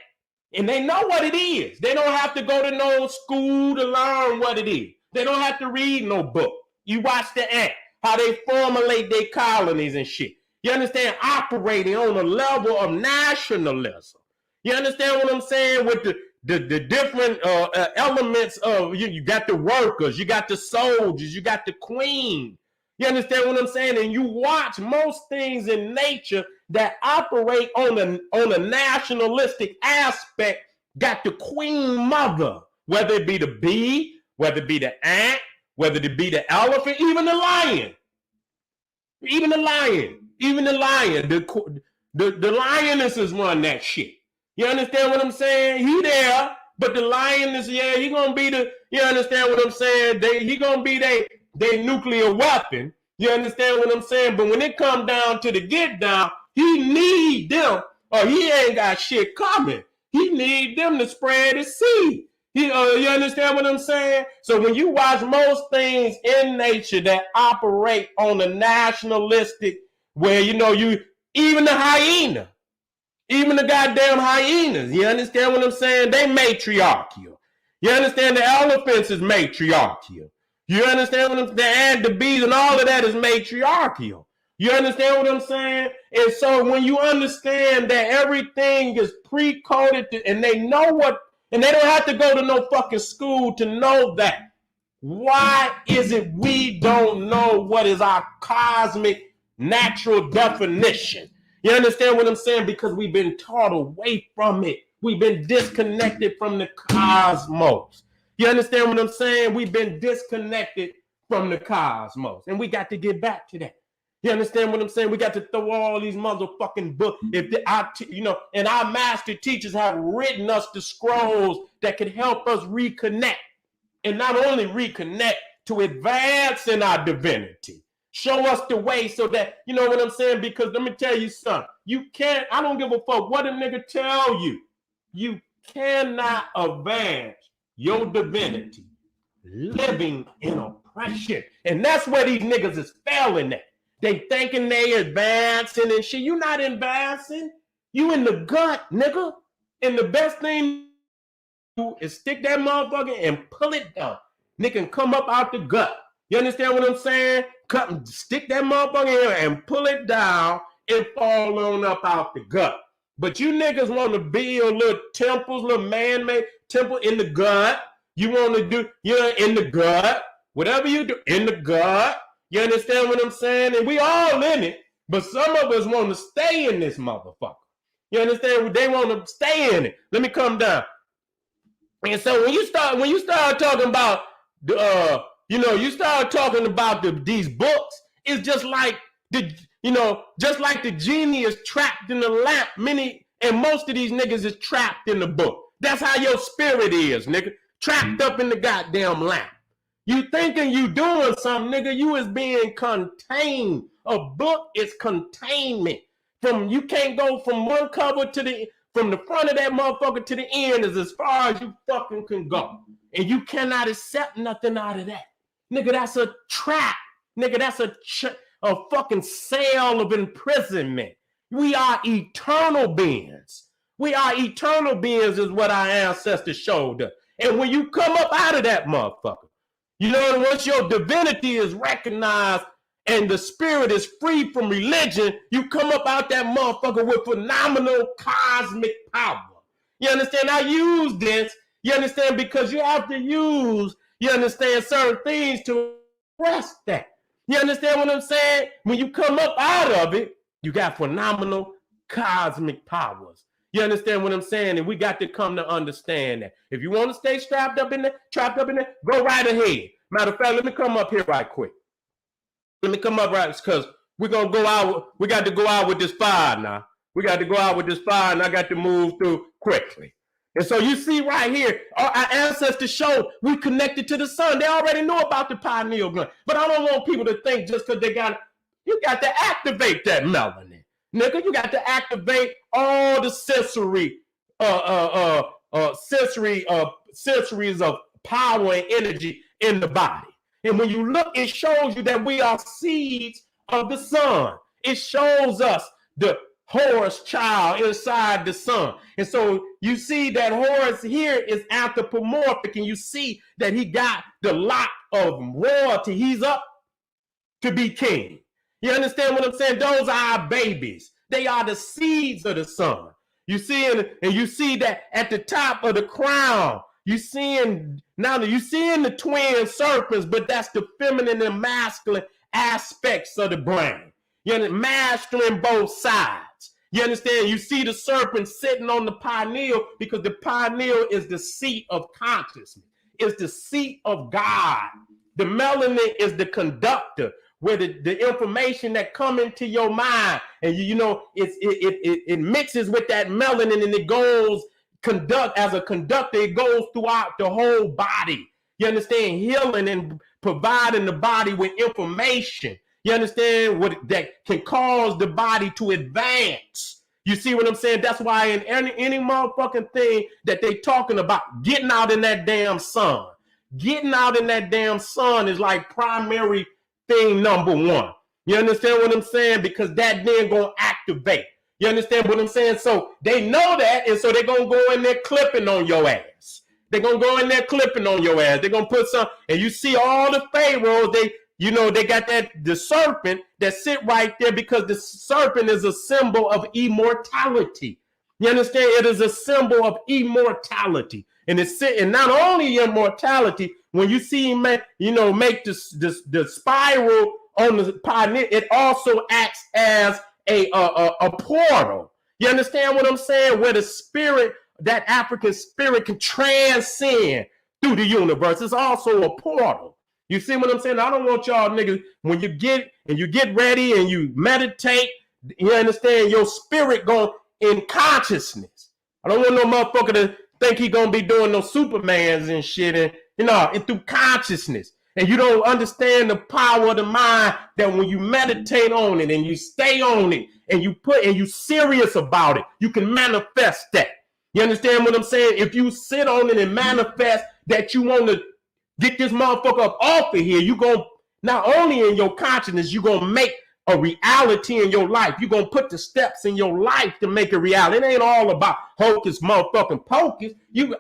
and they know what it is, they don't have to go to no school to learn what it is. They don't have to read no book. You watch the ant. how they formulate their colonies and shit. You understand? Operating on a level of nationalism. You understand what I'm saying? With the different elements of, you got the workers, you got the soldiers, you got the queen. You understand what I'm saying? And you watch most things in nature that operate on a nationalistic aspect, got the queen mother, whether it be the bee, whether it be the ant, whether it be the elephant, even the lion. Even the lion. Even the lion. The lionesses run that shit. You understand what I'm saying? He there, but the lioness, yeah, he gonna be the, you understand what I'm saying? He gonna be their nuclear weapon. You understand what I'm saying? But when it come down to the get down, he need them, or he ain't got shit coming. He need them to spread his seed. You understand what I'm saying? So when you watch most things in nature that operate on a nationalistic, where even the hyena, even the goddamn hyenas, you understand what I'm saying? They matriarchal. You understand the elephants is matriarchal. You understand what I'm saying? And the bees and all of that is matriarchal. You understand what I'm saying? And so when you understand that everything is pre-coded and they know what, and they don't have to go to no fucking school to know that. Why is it we don't know what is our cosmic natural definition? You understand what I'm saying? Because we've been taught away from it. We've been disconnected from the cosmos. You understand what I'm saying? We've been disconnected from the cosmos. And we got to get back to that. You understand what I'm saying? We got to throw all these motherfucking books. And our master teachers have written us the scrolls that could help us reconnect. And not only reconnect, to advance in our divinity. Show us the way so that, you know what I'm saying? Because let me tell you something. I don't give a fuck what a nigga tell you. You cannot advance your divinity living in oppression. And that's where these niggas is failing at. They thinking they advancing and shit. You not advancing. You in the gut, nigga. And the best thing is stick that motherfucker and pull it down. Nigga, come up out the gut. You understand what I'm saying? Stick that motherfucker in and pull it down and fall on up out the gut. But you niggas want to build little temples, little man-made temple in the gut. You want to do, in the gut. Whatever you do, in the gut. You understand what I'm saying? And we all in it. But some of us want to stay in this motherfucker. You understand? They want to stay in it. Let me come down. And so when you start talking about you start talking about these books, it's just like the genie is trapped in the lamp. And most of these niggas is trapped in the book. That's how your spirit is, nigga. Trapped up in the goddamn lamp. You thinking you doing something, nigga. You is being contained. A book is containment. You can't go from one cover from the front of that motherfucker to the end is as far as you fucking can go. And you cannot accept nothing out of that. Nigga, that's a trap. Nigga, that's a fucking cell of imprisonment. We are eternal beings. We are eternal beings is what our ancestors showed us. And when you come up out of that motherfucker, once your divinity is recognized and the spirit is free from religion, you come up out that motherfucker with phenomenal cosmic power. You understand? I use this, you understand, because you have to use, certain things to express that. You understand what I'm saying? When you come up out of it, you got phenomenal cosmic powers. You understand what I'm saying? And we got to come to understand that. If you want to stay trapped up in there, go right ahead. Matter of fact, let me come up here right quick. Let me come up right, because we're going to go out. We got to go out with this fire now. We got to go out with this fire, and I got to move through quickly. And so you see right here, our ancestors showed we connected to the sun. They already know about the pineal gland. But I don't want people to think just because you got to activate that melanin. Nigga, you got to activate all the sensories of power and energy in the body. And when you look, it shows you that we are seeds of the sun. It shows us the Horus child inside the sun. And so you see that Horus here is anthropomorphic, and you see that he got the lock of royalty. He's up to be king. You understand what I'm saying? Those are our babies. They are the seeds of the sun. You see, and you see that at the top of the crown, you seeing the twin serpents, but that's the feminine and masculine aspects of the brain. You know, mastering both sides. You understand? You see the serpent sitting on the pineal because the pineal is the seat of consciousness. It's the seat of God. The melanin is the conductor, where the information that come into your mind, and it mixes with that melanin, and it goes as a conductor. It goes throughout the whole body. You understand? Healing and providing the body with information. You understand what that can cause the body to advance. You see what I'm saying? That's why in any motherfucking thing that they talking about, getting out in that damn sun. Getting out in that damn sun is like primary thing number one. You understand what I'm saying? Because that then gonna activate. You understand what I'm saying? So they know that, and so they're gonna go in there clipping on your ass. They're gonna go in there clipping on your ass. They're gonna put some, and you see all the pharaohs, they got the serpent that sit right there because the serpent is a symbol of immortality. You understand? It is a symbol of immortality. And it's and not only immortality, when you see him make the spiral on the pineal, it also acts as a portal. You understand what I'm saying? Where the spirit, that African spirit, can transcend through the universe. It's also a portal. You see what I'm saying? I don't want y'all niggas, when you get ready and you meditate, you understand, your spirit going in consciousness. I don't want no motherfucker to think he gonna be doing no Supermans and shit, and through consciousness. And you don't understand the power of the mind, that when you meditate on it and you stay on it and you serious about it, you can manifest that. You understand what I'm saying? If you sit on it and manifest that you want to get this motherfucker up off of here, you gonna, not only in your consciousness, you gonna make a reality in your life. You're gonna put the steps in your life to make a reality. It ain't all about hocus motherfucking pocus.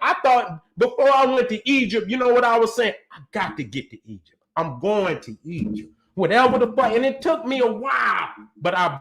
I thought before I went to Egypt, you know what I was saying? I got to get to Egypt. I'm going to Egypt. Whatever the fuck. And it took me a while, but I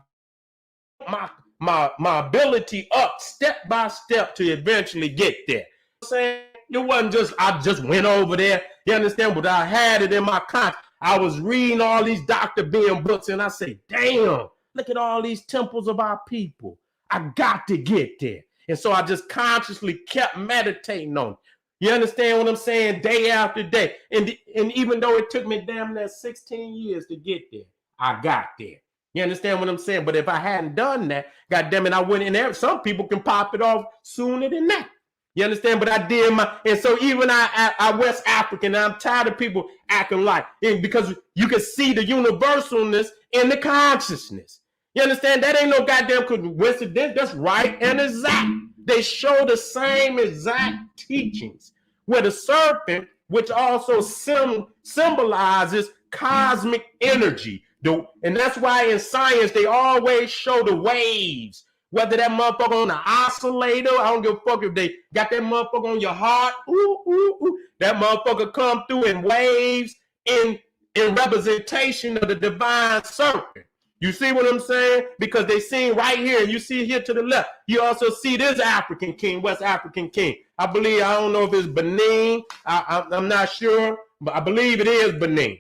my ability up step by step to eventually get there. I'm saying, it wasn't just I just went over there. You understand? But I had it in my conscience. I was reading all these Dr. Ben books, and I say, damn, look at all these temples of our people. I got to get there. And so I just consciously kept meditating on it. You understand what I'm saying? Day after day. And even though it took me damn near 16 years to get there, I got there. You understand what I'm saying? But if I hadn't done that, goddamn it, I wouldn't. And there, some people can pop it off sooner than that. You understand? But I did and so even I West African, I'm tired of people acting like, because you can see the universalness in the consciousness. You understand? That ain't no goddamn coincidence. That's right and exact. They show the same exact teachings, where the serpent, which also symbolizes cosmic energy. And that's why in science, they always show the waves. Whether that motherfucker on the oscillator, I don't give a fuck if they got that motherfucker on your heart. Ooh, ooh, ooh. That motherfucker come through in waves in representation of the divine serpent. You see what I'm saying? Because they seen right here, and you see here to the left. You also see this African king, West African king. I believe, I don't know if it's Benin. I'm not sure, but I believe it is Benin.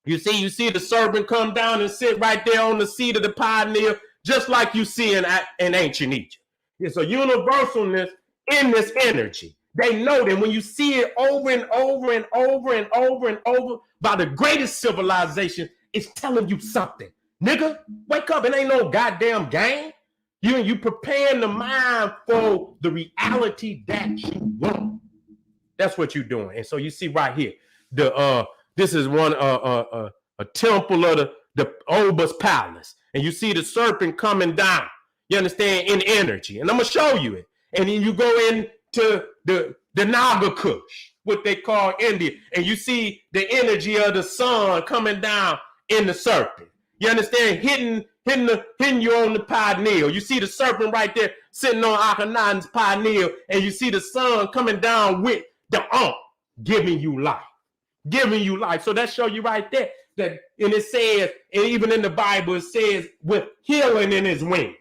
You see the serpent come down and sit right there on the seat of the pioneer, just like you see in ancient Egypt. It's a universalness in this energy. They know that when you see it over and over and over and over and over by the greatest civilization, it's telling you something. Nigga, wake up. It ain't no goddamn game. You preparing the mind for the reality that you want. That's what you're doing. And so you see right here, this is one a temple of the Obus Palace. And you see the serpent coming down, you understand, in energy. And I'm going to show you it. And then you go into the Naga Kush, what they call India, and you see the energy of the sun coming down in the serpent. You understand? Hitting you on the pineal. You see the serpent right there sitting on Akhenaten's pineal, and you see the sun coming down with the giving you life. Giving you life. So that show you right there. and it says, and even in the Bible, it says, with healing in his wings.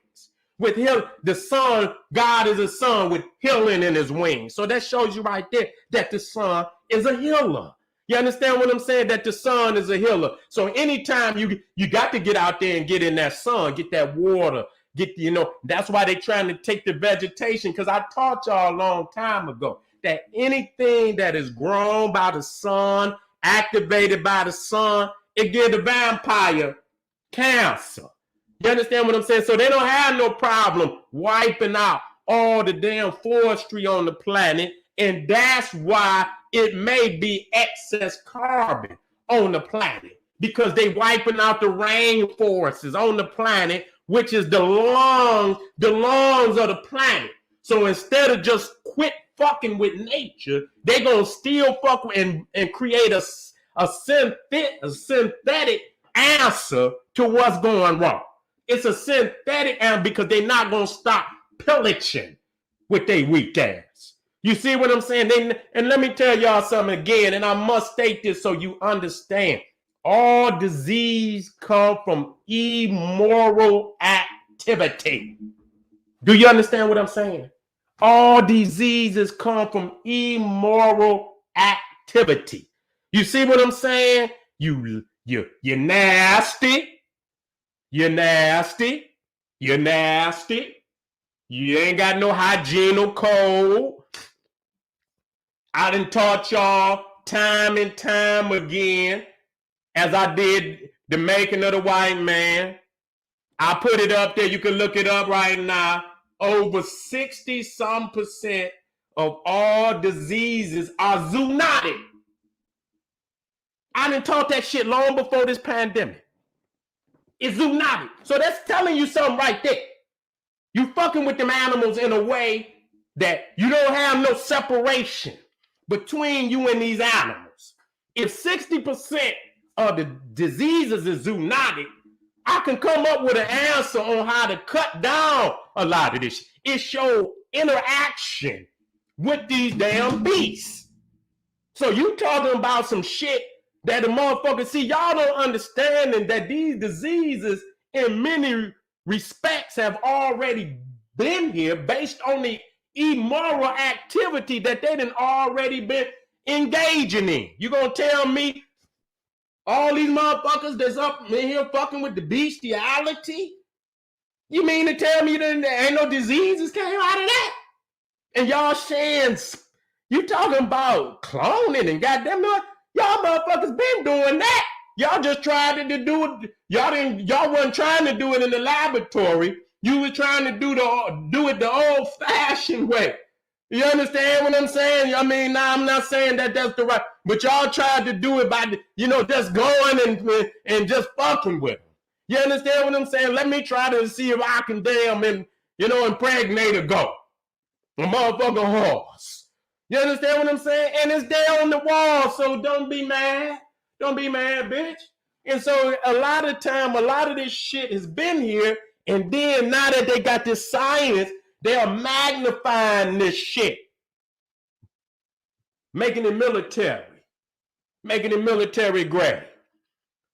With him, the Son, God is a Son with healing in his wings. So that shows you right there that the Son is a healer. You understand what I'm saying? That the Son is a healer. So anytime you got to get out there and get in that sun, get that water, that's why they're trying to take the vegetation, because I taught y'all a long time ago that anything that is grown by the sun, activated by the sun, it gives the vampire cancer. You understand what I'm saying? So they don't have no problem wiping out all the damn forestry on the planet, and that's why it may be excess carbon on the planet, because they wiping out the rainforests on the planet, which is the lungs of the planet. So instead of just quit fucking with nature, they gonna still fuck and create a synthetic answer to what's going wrong. It's a synthetic answer because they're not gonna stop pillaging with their weak ass. You see what I'm saying? And let me tell y'all something again, and I must state this so you understand. All disease come from immoral activity. Do you understand what I'm saying? All diseases come from immoral activity. You see what I'm saying? You're nasty. You're nasty. You're nasty. You ain't got no hygienical code. I done taught y'all time and time again, as I did the making of the white man. I put it up there. You can look it up right now. Over 60% of all diseases are zoonotic. I done taught that shit long before this pandemic. It's zoonotic. So that's telling you something right there. You fucking with them animals in a way that you don't have no separation between you and these animals. If 60% of the diseases is zoonotic, I can come up with an answer on how to cut down a lot of this. It shows interaction with these damn beasts. So you talking about some shit that the motherfuckers see. Y'all don't understand that these diseases in many respects have already been here based on the immoral activity that they done already been engaging in. You gonna tell me all these motherfuckers that's up in here fucking with the bestiality? You mean to tell me that there ain't no diseases came out of that? And y'all saying, you talking about cloning and goddamn, y'all motherfuckers been doing that. Y'all just tried to do it. Y'all wasn't trying to do it in the laboratory. You were trying to do it the old-fashioned way. You understand what I'm saying? I mean, now I'm not saying that that's the right, but y'all tried to do it by, just going and just fucking with them. You understand what I'm saying? Let me try to see if I can impregnate a goat, a motherfucking horse. You understand what I'm saying? And it's there on the wall, so don't be mad. Don't be mad, bitch. And so a lot of this shit has been here, and then now that they got this science, they are magnifying this shit, making it military grade.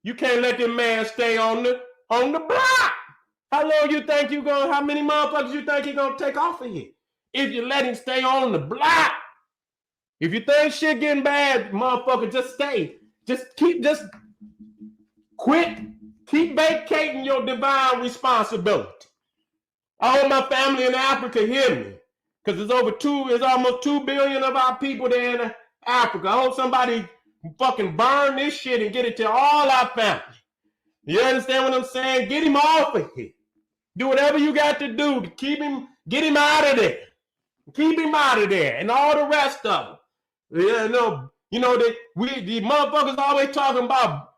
You can't let this man stay on the block. How long you think how many motherfuckers you think he gonna take off of here? If you let him stay on the block. If you think shit getting bad, motherfucker, just stay. Quit. Keep vacating your divine responsibility. I hope my family in Africa hear me, because it's almost 2 billion of our people there in Africa. I hope somebody fucking burn this shit and get it to all our family. You understand what I'm saying? Get him off of here. Do whatever you got to do to get him out of there. Keep him out of there, and all the rest of them. The motherfuckers always talking about,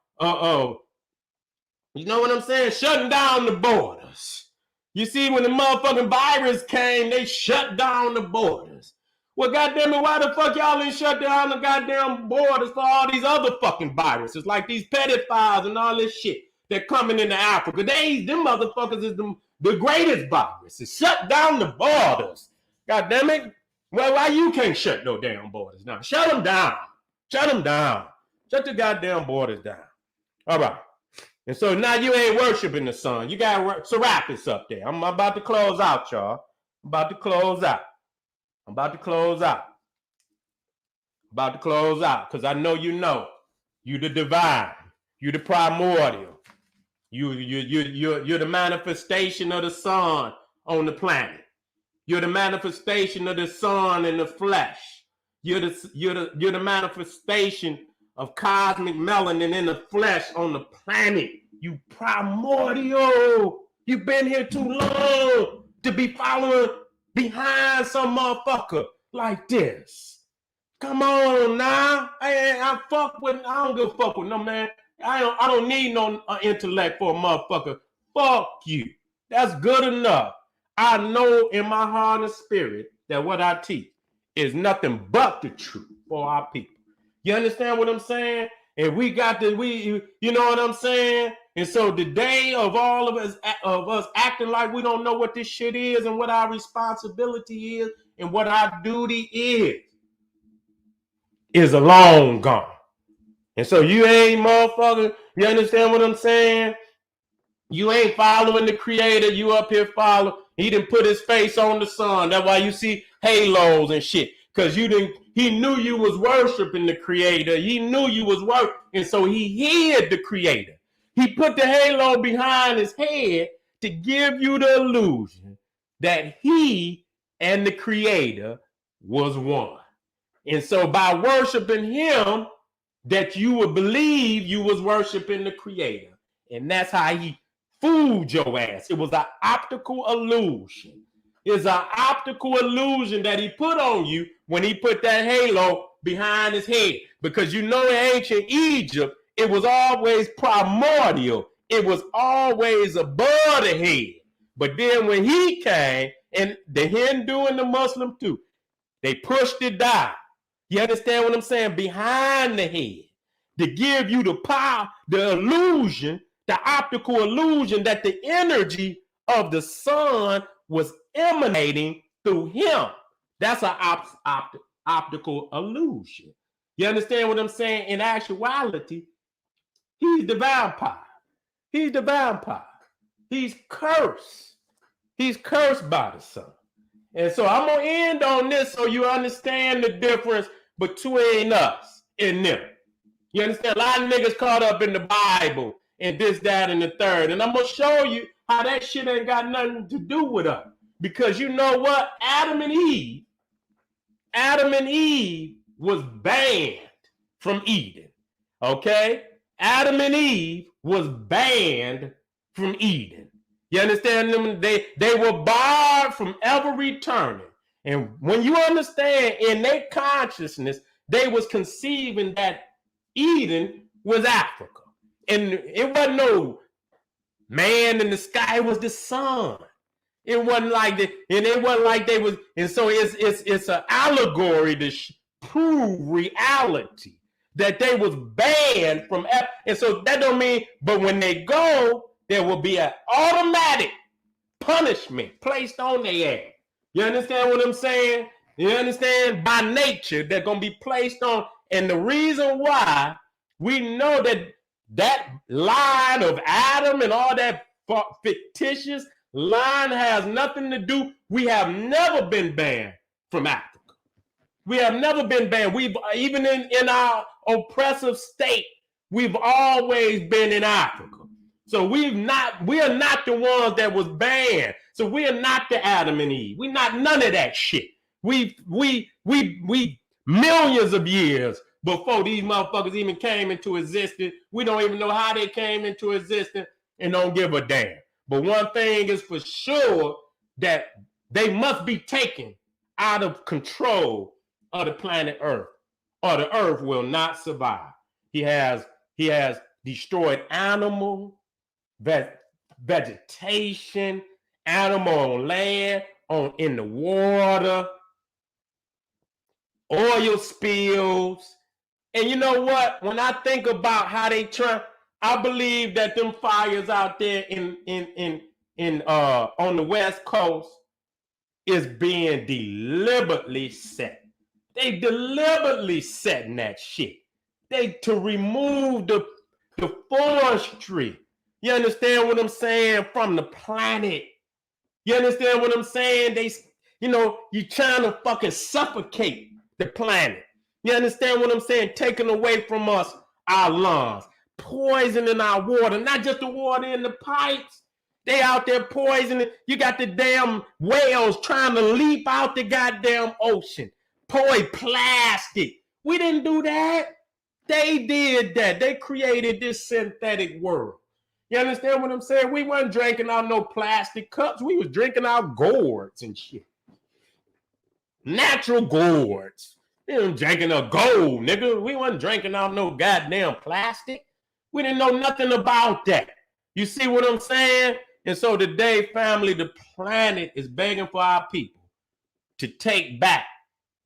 you know what I'm saying? Shutting down the borders. You see, when the motherfucking virus came, they shut down the borders. Well, goddamn it, why the fuck y'all ain't shut down the goddamn borders for all these other fucking viruses, like these pedophiles and all this shit that coming into Africa? Them motherfuckers is the greatest viruses. Shut down the borders. Goddamn it. Well, why you can't shut no damn borders down? Shut them down. Shut them down. Shut the goddamn borders down. All right. And so now you ain't worshiping the sun. You got Serapis up there. I'm about to close out, y'all. I'm about to close out. Because I know you the divine. You the primordial. You're the manifestation of the sun on the planet. You're the manifestation of the sun in the flesh. You're the manifestation of cosmic melanin in the flesh on the planet. You primordial. You've been here too long to be following behind some motherfucker like this. Come on now. I don't give a fuck with no man. I don't need no intellect for a motherfucker. Fuck you. That's good enough. I know in my heart and spirit that what I teach is nothing but the truth for our people. You understand what I'm saying? And we got you know what I'm saying? And so the day of all of us acting like we don't know what this shit is and what our responsibility is and what our duty is long gone. And so you ain't motherfucker, you understand what I'm saying? You ain't following the creator, you up here following. He didn't put his face on the sun. That's why you see halos and shit. Because he knew you was worshiping the creator. He knew you was worshiping. And so he hid the creator. He put the halo behind his head to give you the illusion that he and the creator was one. And so by worshiping him, that you would believe you was worshiping the creator. And that's how he fooled your ass. It was an optical illusion. It's an optical illusion that he put on you when he put that halo behind his head. Because you know in ancient Egypt, it was always primordial. It was always above the head. But then when he came, and the Hindu and the Muslim too, they pushed it down. You understand what I'm saying? Behind the head. To give you the power, the illusion, the optical illusion that the energy of the sun was emanating through him. That's an optical illusion. You understand what I'm saying? In actuality, he's the vampire. He's the vampire. He's cursed. He's cursed by the sun. And so I'm going to end on this so you understand the difference between us and them. You understand? A lot of niggas caught up in the Bible and this, that, and the third. And I'm going to show you how that shit ain't got nothing to do with us. Because you know what? Adam and Eve was banned from Eden. Okay? Adam and Eve was banned from Eden. You understand them? They were barred from ever returning. And when you understand in their consciousness, they was conceiving that Eden was Africa. And it wasn't no man in the sky, it was the sun. It wasn't like that, and it wasn't like they was, and so it's an allegory to prove reality that they was banned from, and so that don't mean, but when they go, there will be an automatic punishment placed on their ass. You understand what I'm saying? You understand? By nature, they're going to be placed on. And the reason why we know that line of Adam and all that fictitious line has nothing to do. We have never been banned from Africa. We have never been banned. We've even in our oppressive state, we've always been in Africa. So we are not the ones that was banned. So we are not the Adam and Eve. We're not none of that shit. We millions of years before these motherfuckers even came into existence. We don't even know how they came into existence and don't give a damn. But one thing is for sure, that they must be taken out of control of the planet Earth, or the Earth will not survive. He has destroyed animal, vegetation, animal on land, in the water, oil spills. And you know what? When I think about how they try, I believe that them fires out there in on the West Coast is being deliberately set. They deliberately setting that shit. To remove the forestry. You understand what I'm saying? From the planet. You understand what I'm saying? You're trying to fucking suffocate the planet. You understand what I'm saying? Taking away from us our lungs, poisoning our water, not just the water in the pipes. They out there poisoning. You got the damn whales trying to leap out the goddamn ocean. Plastic. We didn't do that. They did that. They created this synthetic world. You understand what I'm saying? We weren't drinking out no plastic cups. We was drinking out gourds and shit. Natural gourds. We weren't drinking a gold, nigga. We wasn't drinking out no goddamn plastic. We didn't know nothing about that. You see what I'm saying? And so today, family, the planet is begging for our people to take back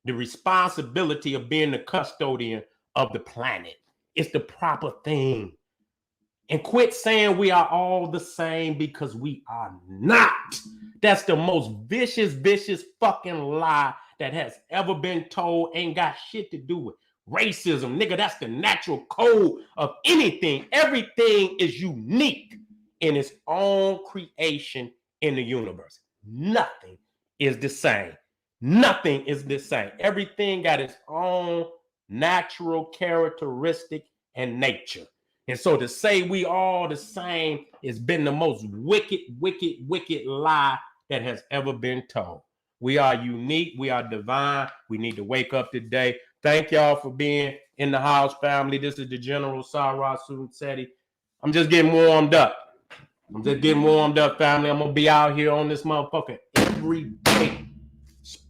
the responsibility of being the custodian of the planet. It's the proper thing. And quit saying we are all the same, because we are not. That's the most vicious fucking lie that has ever been told. Ain't got shit to do with racism, nigga. That's the natural code of anything. Everything is unique in its own creation in the universe. Nothing is the same. Nothing is the same. Everything got its own natural characteristic and nature. And so to say we all the same has been the most wicked lie that has ever been told. We are unique. We are divine. We need to wake up today. Thank y'all for being in the house, family. This is the General Sarah Sunsetti. I'm just getting warmed up. Family. I'm going to be out here on this motherfucker every day,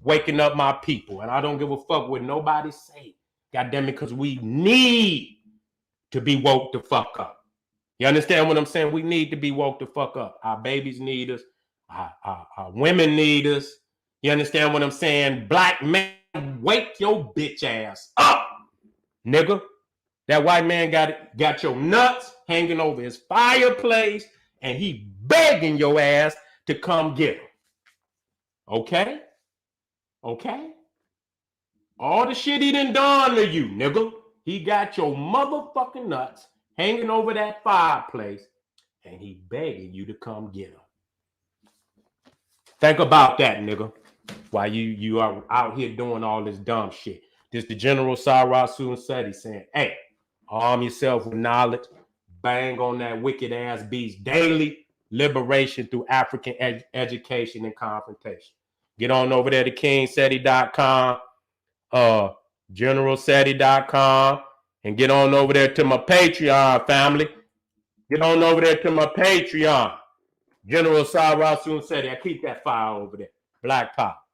waking up my people. And I don't give a fuck what nobody say. God damn it, because we need to be woke the fuck up. You understand what I'm saying? We need to be woke the fuck up. Our babies need us. Our women need us. You understand what I'm saying? Black man, wake your bitch ass up, nigga. That white man got your nuts hanging over his fireplace, and he begging your ass to come get him. Okay? Okay? All the shit he done to you, nigga. He got your motherfucking nuts hanging over that fireplace, and he begging you to come get him. Think about that, nigga. While you are out here doing all this dumb shit. This the General Sarah Sunsetti saying, hey, arm yourself with knowledge. Bang on that wicked ass beast daily. Liberation through African education and confrontation. Get on over there to KingSetti.com, GeneralSetti.com, and get on over there to my Patreon, family. Get on over there to my Patreon. General Sarah Sunsetti. I keep that file over there. Black Pop.